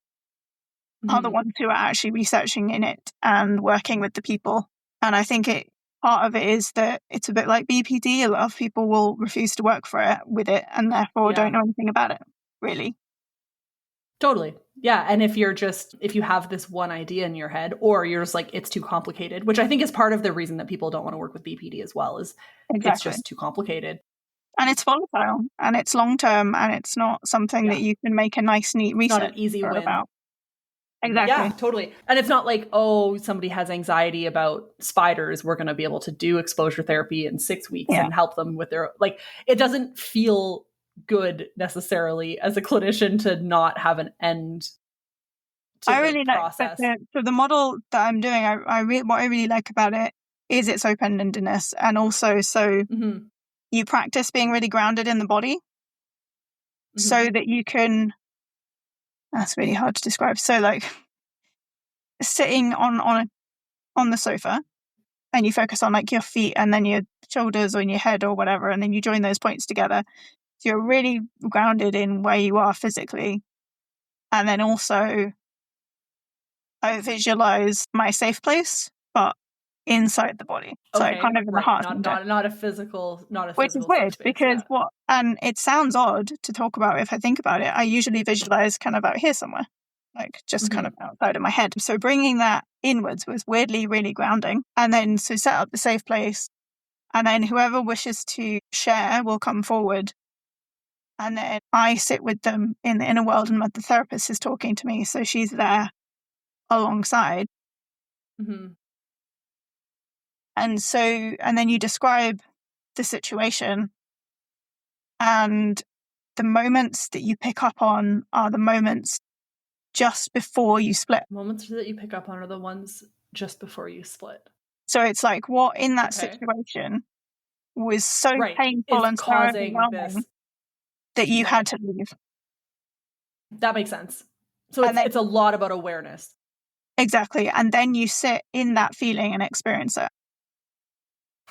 are the ones who are actually researching in it and working with the people. And I think part of it is that it's a bit like BPD. A lot of people will refuse to work with it and therefore don't know anything about it, really. Totally. Yeah. And if you have this one idea in your head, or you're just like, it's too complicated, which I think is part of the reason that people don't want to work with BPD as well, is It's just too complicated. And it's volatile and it's long-term and it's not something that you can make a nice, neat research not an easy win about. Exactly. Yeah, totally. And it's not like, oh, somebody has anxiety about spiders, we're going to be able to do exposure therapy in 6 weeks and help them with their, like, it doesn't feel good necessarily as a clinician to not have an end to the process. So the model that I'm doing, what I really like about it is its open-endedness, and also you practice being really grounded in the body so that you can, that's really hard to describe. So like sitting on the sofa and you focus on like your feet and then your shoulders or in your head or whatever, and then you join those points together. So you're really grounded in where you are physically. And then also I visualize my safe place, but inside the body. So kind of in the heart. Not a physical, which is weird because and it sounds odd to talk about if I think about it. I usually visualize kind of out here somewhere, like just kind of outside of my head. So bringing that inwards was weirdly really grounding. And then so set up the safe place, and then whoever wishes to share will come forward. And then I sit with them in the inner world, and the therapist is talking to me. So she's there alongside. And then you describe the situation, and the moments that you pick up on are the moments just before you split. Moments that you pick up on are the ones just before you split. So it's like what in that situation was so painful and so overwhelming that you had to leave. That makes sense. So it's a lot about awareness. Exactly. And then you sit in that feeling and experience it.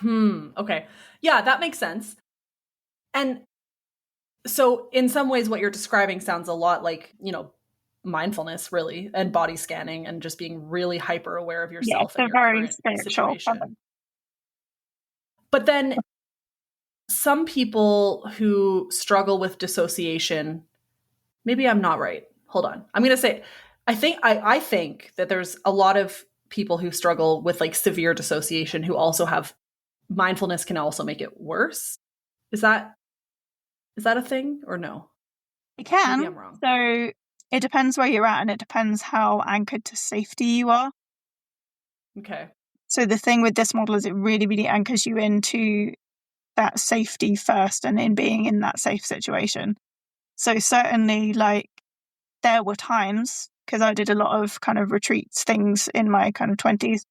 Okay. Yeah, that makes sense. And so in some ways what you're describing sounds a lot like, mindfulness really, and body scanning, and just being really hyper aware of yourself and your current situation. But then some people who struggle with dissociation, maybe I'm not right. Hold on. I'm going to say, I think that there's a lot of people who struggle with like severe dissociation who also have mindfulness can also make it worse. Is that a thing or no? It can. Maybe I'm wrong. So it depends where you're at, and it depends how anchored to safety you are. Okay. So the thing with this model is it really, really anchors you into that safety first and in being in that safe situation. So certainly, like, there were times, because I did a lot of kind of retreats things in my kind of 20s.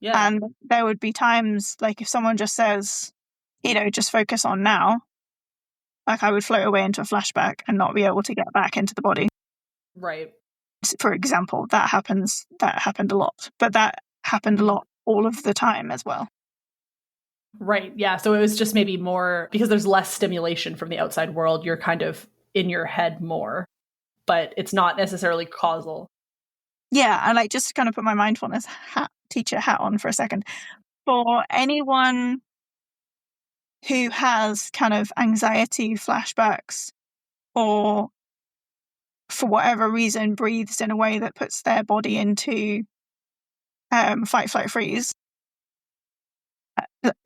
Yeah. And there would be times, like, if someone just says, just focus on now, like I would float away into a flashback and not be able to get back into the body. Right. For example, that happened a lot, but that happened a lot all of the time as well. Right. Yeah. So it was just maybe more because there's less stimulation from the outside world. You're kind of in your head more, but it's not necessarily causal. Yeah. And like just to kind of put my mindfulness teacher hat on for a second, for anyone who has kind of anxiety flashbacks or for whatever reason breathes in a way that puts their body into fight, flight, freeze,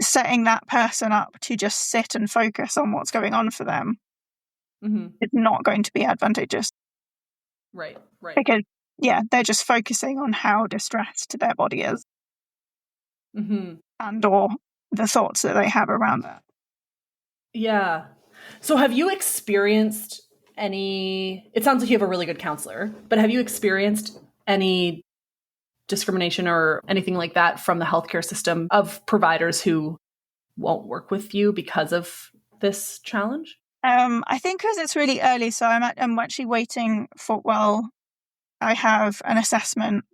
setting that person up to just sit and focus on what's going on for them is not going to be advantageous. Right. Because, they're just focusing on how distressed their body is. and or the thoughts that they have around that. Yeah. So have you experienced any, it sounds like you have a really good counselor, but have you experienced any discrimination or anything like that from the healthcare system of providers who won't work with you because of this challenge? I think because it's really early, so I'm actually waiting for, well, I have an assessment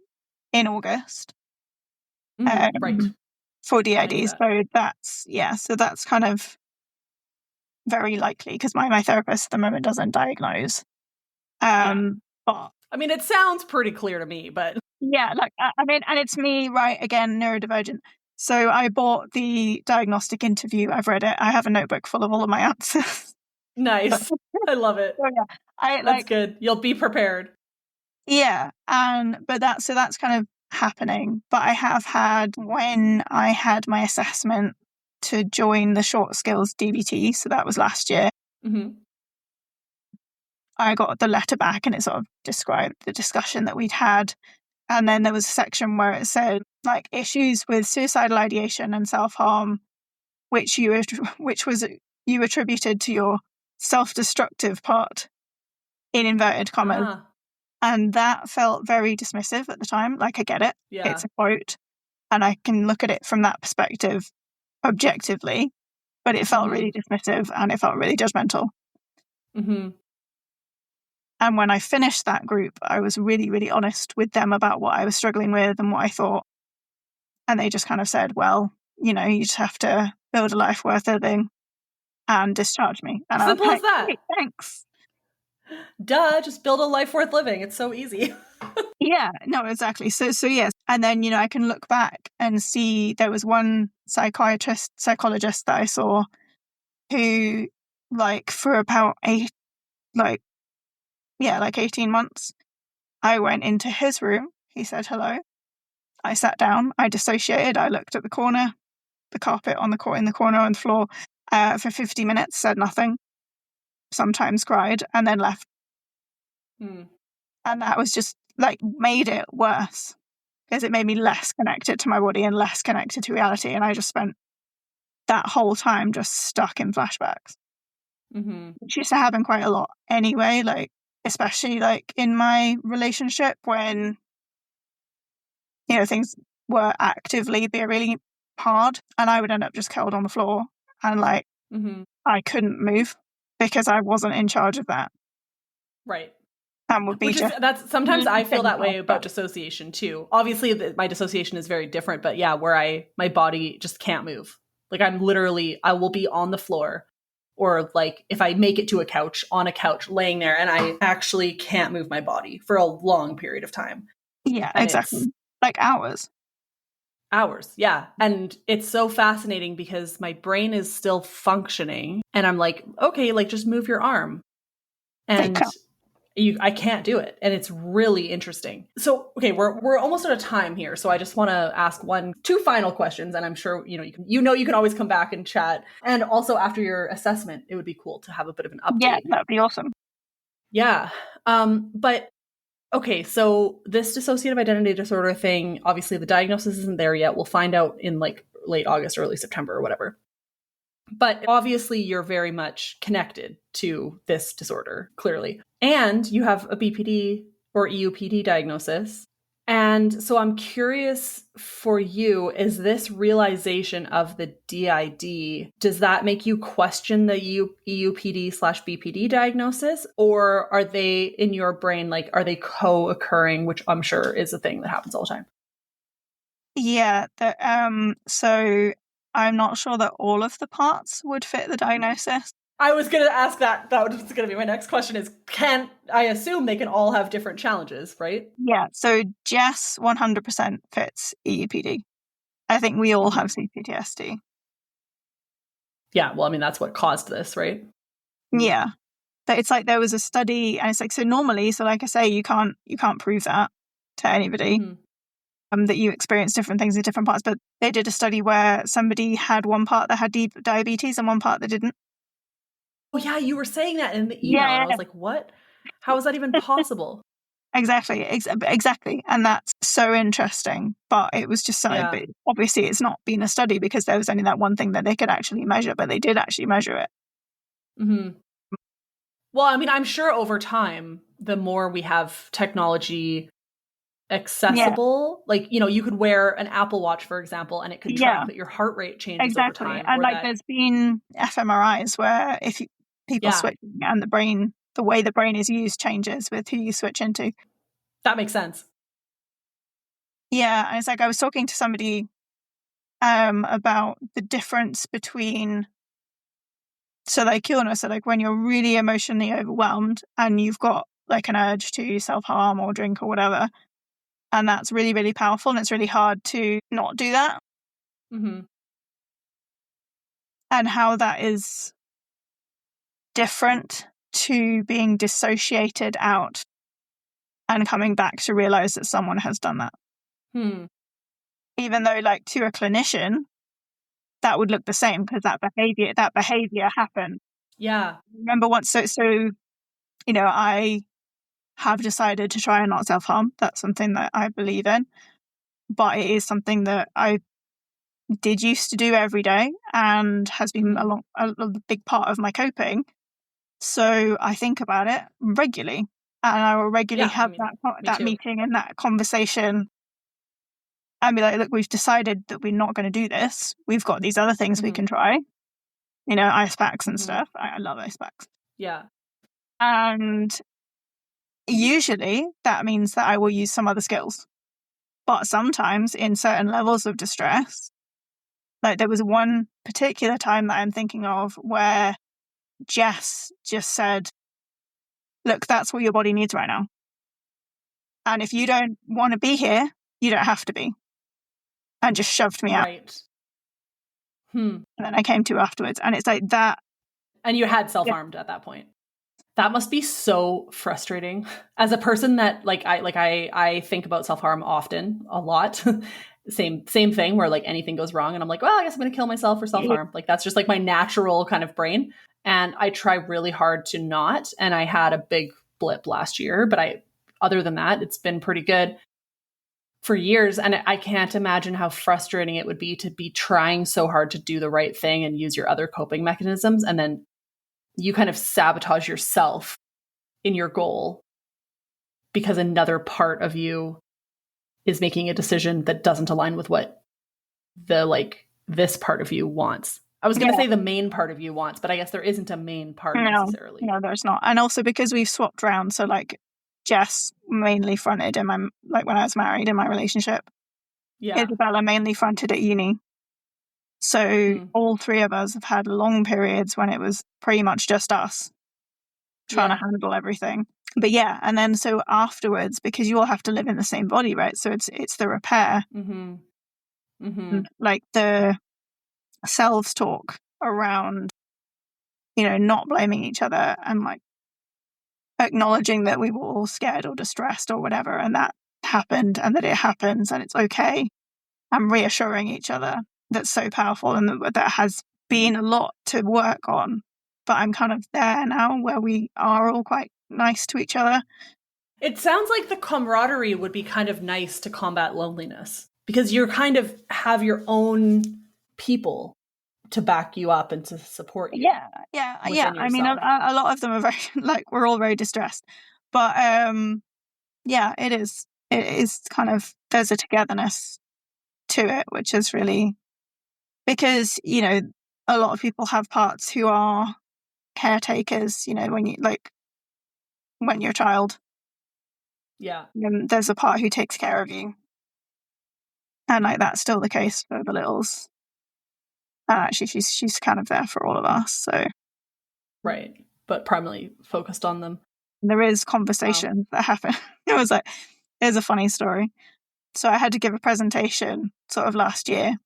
in August Right. for I knew DIDs. that. So that's kind of very likely because my therapist at the moment doesn't diagnose. But I mean, it sounds pretty clear to me, but yeah, like, I mean, and it's me, right, again, neurodivergent. So I bought the diagnostic interview. I've read it. I have a notebook full of all of my answers. nice. I love it. So yeah, That's good. You'll be prepared. yeah, but that's kind of happening. But I have had, when I had my assessment to join the short skills DBT, so that was last year, I got the letter back and it sort of described the discussion that we'd had. And then there was a section where it said, like, issues with suicidal ideation and self-harm, which you attributed to your self-destructive part, in inverted commas. And that felt very dismissive at the time. Like, I get it. Yeah. It's a quote. And I can look at it from that perspective objectively. But it felt really dismissive and it felt really judgmental. And when I finished that group, I was really, really honest with them about what I was struggling with and what I thought. And they just kind of said, well, you just have to build a life worth living and discharge me. And Simple I was as that. Hey, thanks. Duh, just build a life worth living. It's so easy. Yeah, no, exactly. So yes. And then, I can look back and see there was one psychologist that I saw who, like, for about 18 months, I went into his room. He said hello. I sat down. I dissociated. I looked at the carpet on in the corner on the floor for 50 minutes, said nothing, sometimes cried, and then left. And that was just, like, made it worse because it made me less connected to my body and less connected to reality. And I just spent that whole time just stuck in flashbacks, which used to happen quite a lot anyway, like, especially like in my relationship when, things were actively be really hard and I would end up just curled on the floor and, like, I couldn't move because I wasn't in charge of that. Right. And would be that's sometimes I feel that way about dissociation too. Obviously, my dissociation is very different, but yeah, where my body just can't move. Like, I will be on the floor, or like if I make it to on a couch, laying there, and I actually can't move my body for a long period of time. Yeah, and exactly. Like hours. Yeah. And it's so fascinating because my brain is still functioning and I'm like, okay, like, just move your arm. And I can't do it. And it's really interesting. So, okay, we're almost out of time here. So I just want to ask two final questions. And I'm sure, you can always come back and chat. And also, after your assessment, it would be cool to have a bit of an update. Yeah, that'd be awesome. Yeah. But okay, so this dissociative identity disorder thing, obviously the diagnosis isn't there yet. We'll find out in like late August, early September or whatever. But obviously you're very much connected to this disorder, clearly. And you have a BPD or EUPD diagnosis. And so I'm curious for you, is this realization of the DID, does that make you question the EUPD/BPD diagnosis? Or are they in your brain, like, are they co-occurring, which I'm sure is a thing that happens all the time? Yeah. So I'm not sure that all of the parts would fit the diagnosis. I was going to ask that. That was going to be my next question is, I assume they can all have different challenges, right? Yeah. So Jess 100% fits EUPD. I think we all have CPTSD. Yeah. Well, I mean, that's what caused this, right? Yeah. But it's like there was a study and it's like, so normally, so like I say, you can't prove that to anybody. That you experience different things in different parts, but they did a study where somebody had one part that had diabetes and one part that didn't. Oh yeah, you were saying that in the email. Yeah. I was like, what? How is that even possible? Exactly. Exactly. And that's so interesting. But it was just something, but obviously it's not been a study because there was only that one thing that they could actually measure, but they did actually measure it. Mm-hmm. Well, I mean, I'm sure over time, the more we have technology accessible, like, you know, you could wear an Apple Watch, for example, and it could track that your heart rate changes over time. And or like that, there's been fMRIs where if people switch and the way the brain is used changes with who you switch into. That makes sense. Yeah. And it's like I was talking to somebody about the difference between, so like illness, so like when you're really emotionally overwhelmed and you've got like an urge to self-harm or drink or whatever, and that's really, really powerful and it's really hard to not do that. Mm-hmm. And how that is different to being dissociated out and coming back to realize that someone has done that. Even though like to a clinician, that would look the same because that behavior happened. Yeah. Remember once, so, you know, I have decided to try and not self-harm. That's something that I believe in, but it is something that I did used to do every day and has been a big part of my coping. So I think about it regularly, and I will regularly have that meeting and that conversation and be like, look, we've decided that we're not going to do this. We've got these other things we can try, you know, ice packs and stuff. I love ice packs. Yeah. And usually that means that I will use some other skills. But sometimes in certain levels of distress, like there was one particular time that I'm thinking of where Jess just said, look, that's what your body needs right now. And if you don't want to be here, you don't have to be. And just shoved me out. And then I came to afterwards. And it's like that. And you had self-harmed at that point. That must be so frustrating. As a person that I think about self-harm often, a lot. same thing where like anything goes wrong and I'm like, well, I guess I'm going to kill myself for self-harm. Like that's just like my natural kind of brain. And I try really hard to not. And I had a big blip last year, but other than that, it's been pretty good for years. And I can't imagine how frustrating it would be to be trying so hard to do the right thing and use your other coping mechanisms. And then you kind of sabotage yourself in your goal because another part of you is making a decision that doesn't align with what this part of you wants. I was going to say the main part of you wants, but I guess there isn't a main part necessarily. No, there's not. And also because we've swapped around. So like Jess mainly fronted in my, like when I was married in my relationship. Yeah. Isabella mainly fronted at uni. So all three of us have had long periods when it was pretty much just us trying to handle everything. But yeah, and then so afterwards, because you all have to live in the same body, right? So it's the repair. Like the selves talk around, you know, not blaming each other and like acknowledging that we were all scared or distressed or whatever, and that happened and that it happens and it's okay, and reassuring each other. That's so powerful, and that has been a lot to work on. But I'm kind of there now where we are all quite nice to each other. It sounds like the camaraderie would be kind of nice to combat loneliness because you're kind of have your own people to back you up and to support you. Yeah. I mean, a lot of them are very like we're all very distressed, but yeah, it is kind of, there's a togetherness to it, which is really, because, you know, a lot of people have parts who are caretakers, you know, when you're a child. Yeah. There's a part who takes care of you. And like that's still the case for the littles. And actually she's kind of there for all of us. So right. But primarily focused on them. There is conversations that happen. It was like, there's a funny story. So I had to give a presentation sort of last year.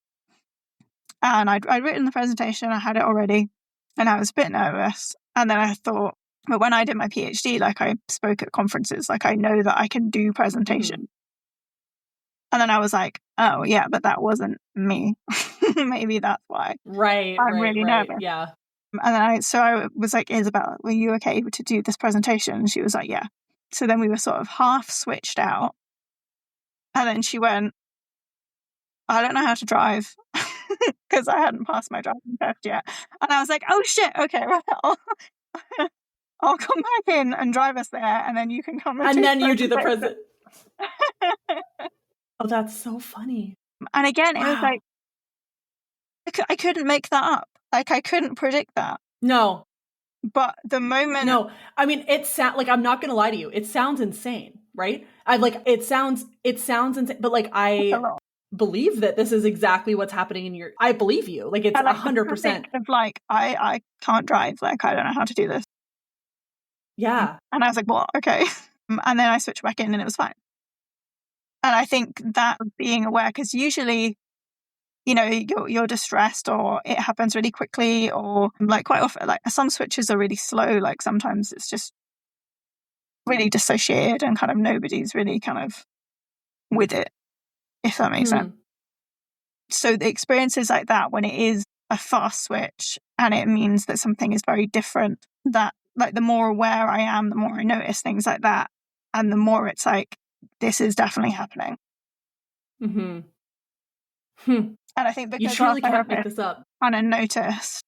And I'd written the presentation, I had it already, and I was a bit nervous. And then I thought, but when I did my PhD, like I spoke at conferences, like I know that I can do presentation. And then I was like, oh yeah, but that wasn't me. Maybe that's why. Right. I'm really nervous. Yeah. And then I was like, Isabel, were you okay to do this presentation? And she was like, yeah. So then we were sort of half switched out. And then she went, I don't know how to drive, because I hadn't passed my driving test yet. And I was like, oh shit, okay, well, I'll come back in and drive us there, and then you can come and then you do the present. Oh, that's so funny. And again, It was like, I couldn't make that up. Like, I couldn't predict that. No. But the moment... No, I mean, like, I'm not going to lie to you. It sounds insane, right? It sounds insane, but like, I believe that this is exactly what's happening I believe you. Like, it's 100%. Of like, I can't drive. Like, I don't know how to do this. Yeah. And I was like, well, okay. And then I switched back in and it was fine. And I think that being aware, because usually, you know, you're distressed or it happens really quickly, or like quite often, like some switches are really slow. Like sometimes it's just really dissociated and kind of nobody's really kind of with it, if that makes sense. So the experiences like that, when it is a fast switch and it means that something is very different, that like the more aware I am, the more I notice things like that. And the more it's like, this is definitely happening. And I think because you truly can't make this up. Kind of noticed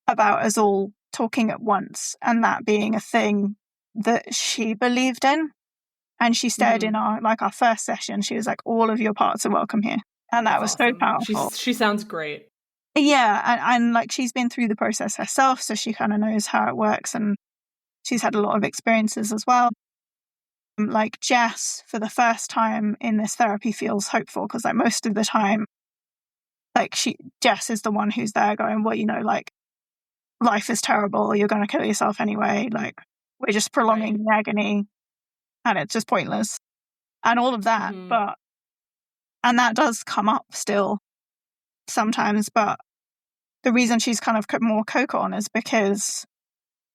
about us all talking at once and that being a thing that she believed in. And she said in our first session, she was like, all of your parts are welcome here. And that was awesome. So powerful. She sounds great. Yeah. And like, she's been through the process herself, so she kind of knows how it works. And she's had a lot of experiences as well. Like Jess, for the first time in this therapy, feels hopeful, because like most of the time, like Jess is the one who's there going, well, you know, like life is terrible. You're going to kill yourself anyway. Like we're just prolonging the agony and it's just pointless and all of that. And that does come up still sometimes. But the reason she's kind of more coke on is because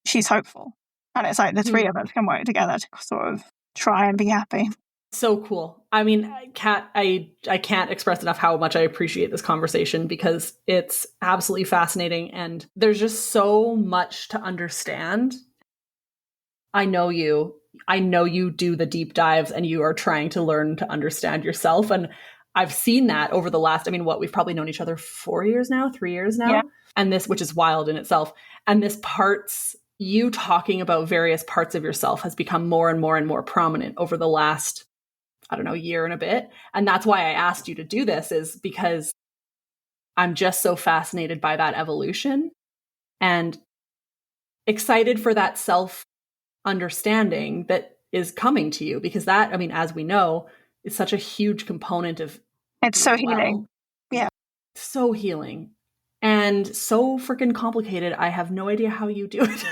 she's hopeful. And it's like the three of us can work together to sort of try and be happy. So cool. I mean, Kat, I can't express enough how much I appreciate this conversation, because it's absolutely fascinating and there's just so much to understand. I know you do the deep dives and you are trying to learn to understand yourself. And I've seen that over the last, we've probably known each other 3 years now. Yeah. And this, which is wild in itself. And you talking about various parts of yourself has become more and more and more prominent over the last, year and a bit. And that's why I asked you to do this, is because I'm just so fascinated by that evolution and excited for that self-understanding that is coming to you, because that, as we know, is such a huge component of... It's so healing. Yeah. So healing. And so freaking complicated. I have no idea how you do it.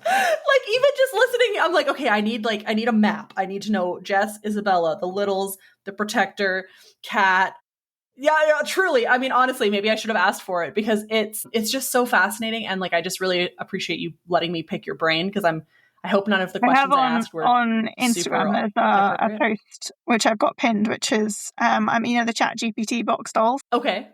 Like, even just listening, I'm like, okay, I need a map. I need to know Jess, Isabella, the Littles, the Protector, Kat. Yeah, truly. Honestly, maybe I should have asked for it, because it's just so fascinating. And like, I just really appreciate you letting me pick your brain, because I hope none of the questions I asked were on Instagram. There's a post which I've got pinned, which is the Chat GPT box dolls. Okay.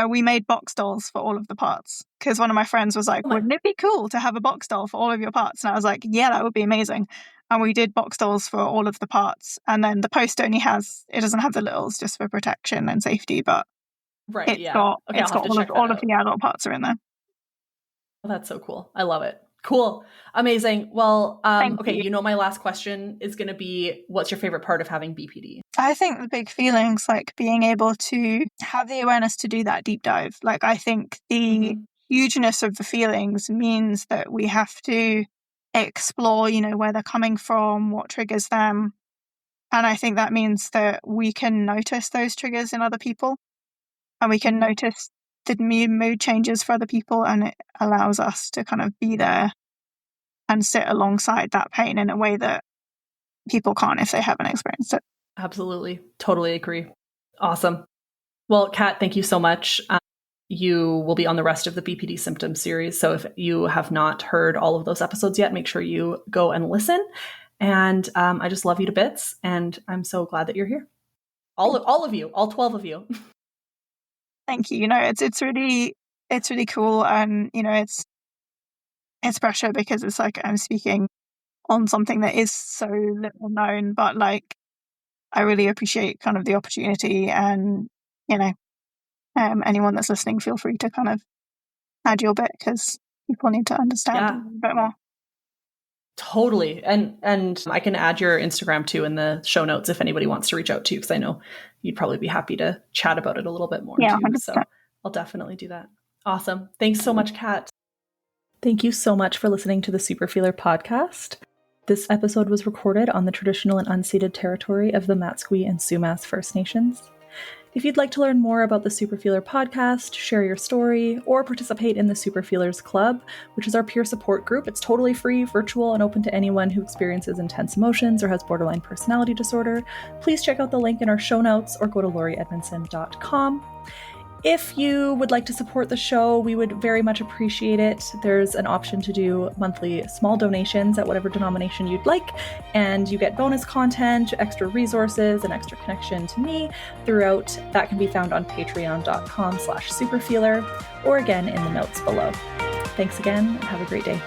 We made box dolls for all of the parts, because one of my friends was like, wouldn't it be cool to have a box doll for all of your parts? And I was like, yeah, that would be amazing. And we did box dolls for all of the parts. And then the post it doesn't have the littles, just for protection and safety, but it's got all of the adult parts are in there. Oh, that's so cool. I love it. Cool. Amazing. Well, okay, my last question is going to be, what's your favorite part of having BPD? I think the big feelings, like being able to have the awareness to do that deep dive. Like, I think the hugeness of the feelings means that we have to explore, where they're coming from, what triggers them. And I think that means that we can notice those triggers in other people, and we can notice the mood changes for other people, and it allows us to kind of be there and sit alongside that pain in a way that people can't if they haven't experienced it. Absolutely. Totally agree. Awesome. Well, Kat, thank you so much. You will be on the rest of the BPD symptoms series. So if you have not heard all of those episodes yet, make sure you go and listen. And I just love you to bits. And I'm so glad that you're here. All of you, all 12 of you. Thank you. It's really cool. And, it's pressure, because it's like I'm speaking on something that is so little known, but like, I really appreciate kind of the opportunity, and, you know, anyone that's listening, feel free to kind of add your bit, because people need to understand a bit more. Totally. And I can add your Instagram too in the show notes if anybody wants to reach out to you, because I know you'd probably be happy to chat about it a little bit more too. 100%. So I'll definitely do that. Awesome. Thanks so much, Kat. Thank you so much for listening to the Superfeeler podcast. This episode was recorded on the traditional and unceded territory of the Matsqui and Sumas First Nations. If you'd like to learn more about the Superfeeler podcast, share your story, or participate in the Superfeelers Club, which is our peer support group, it's totally free, virtual, and open to anyone who experiences intense emotions or has borderline personality disorder, please check out the link in our show notes or go to laurieedmondson.com. If you would like to support the show, we would very much appreciate it. There's an option to do monthly small donations at whatever denomination you'd like, and you get bonus content, extra resources, and extra connection to me throughout. That can be found on patreon.com/superfeeler, or again in the notes below. Thanks again, and have a great day.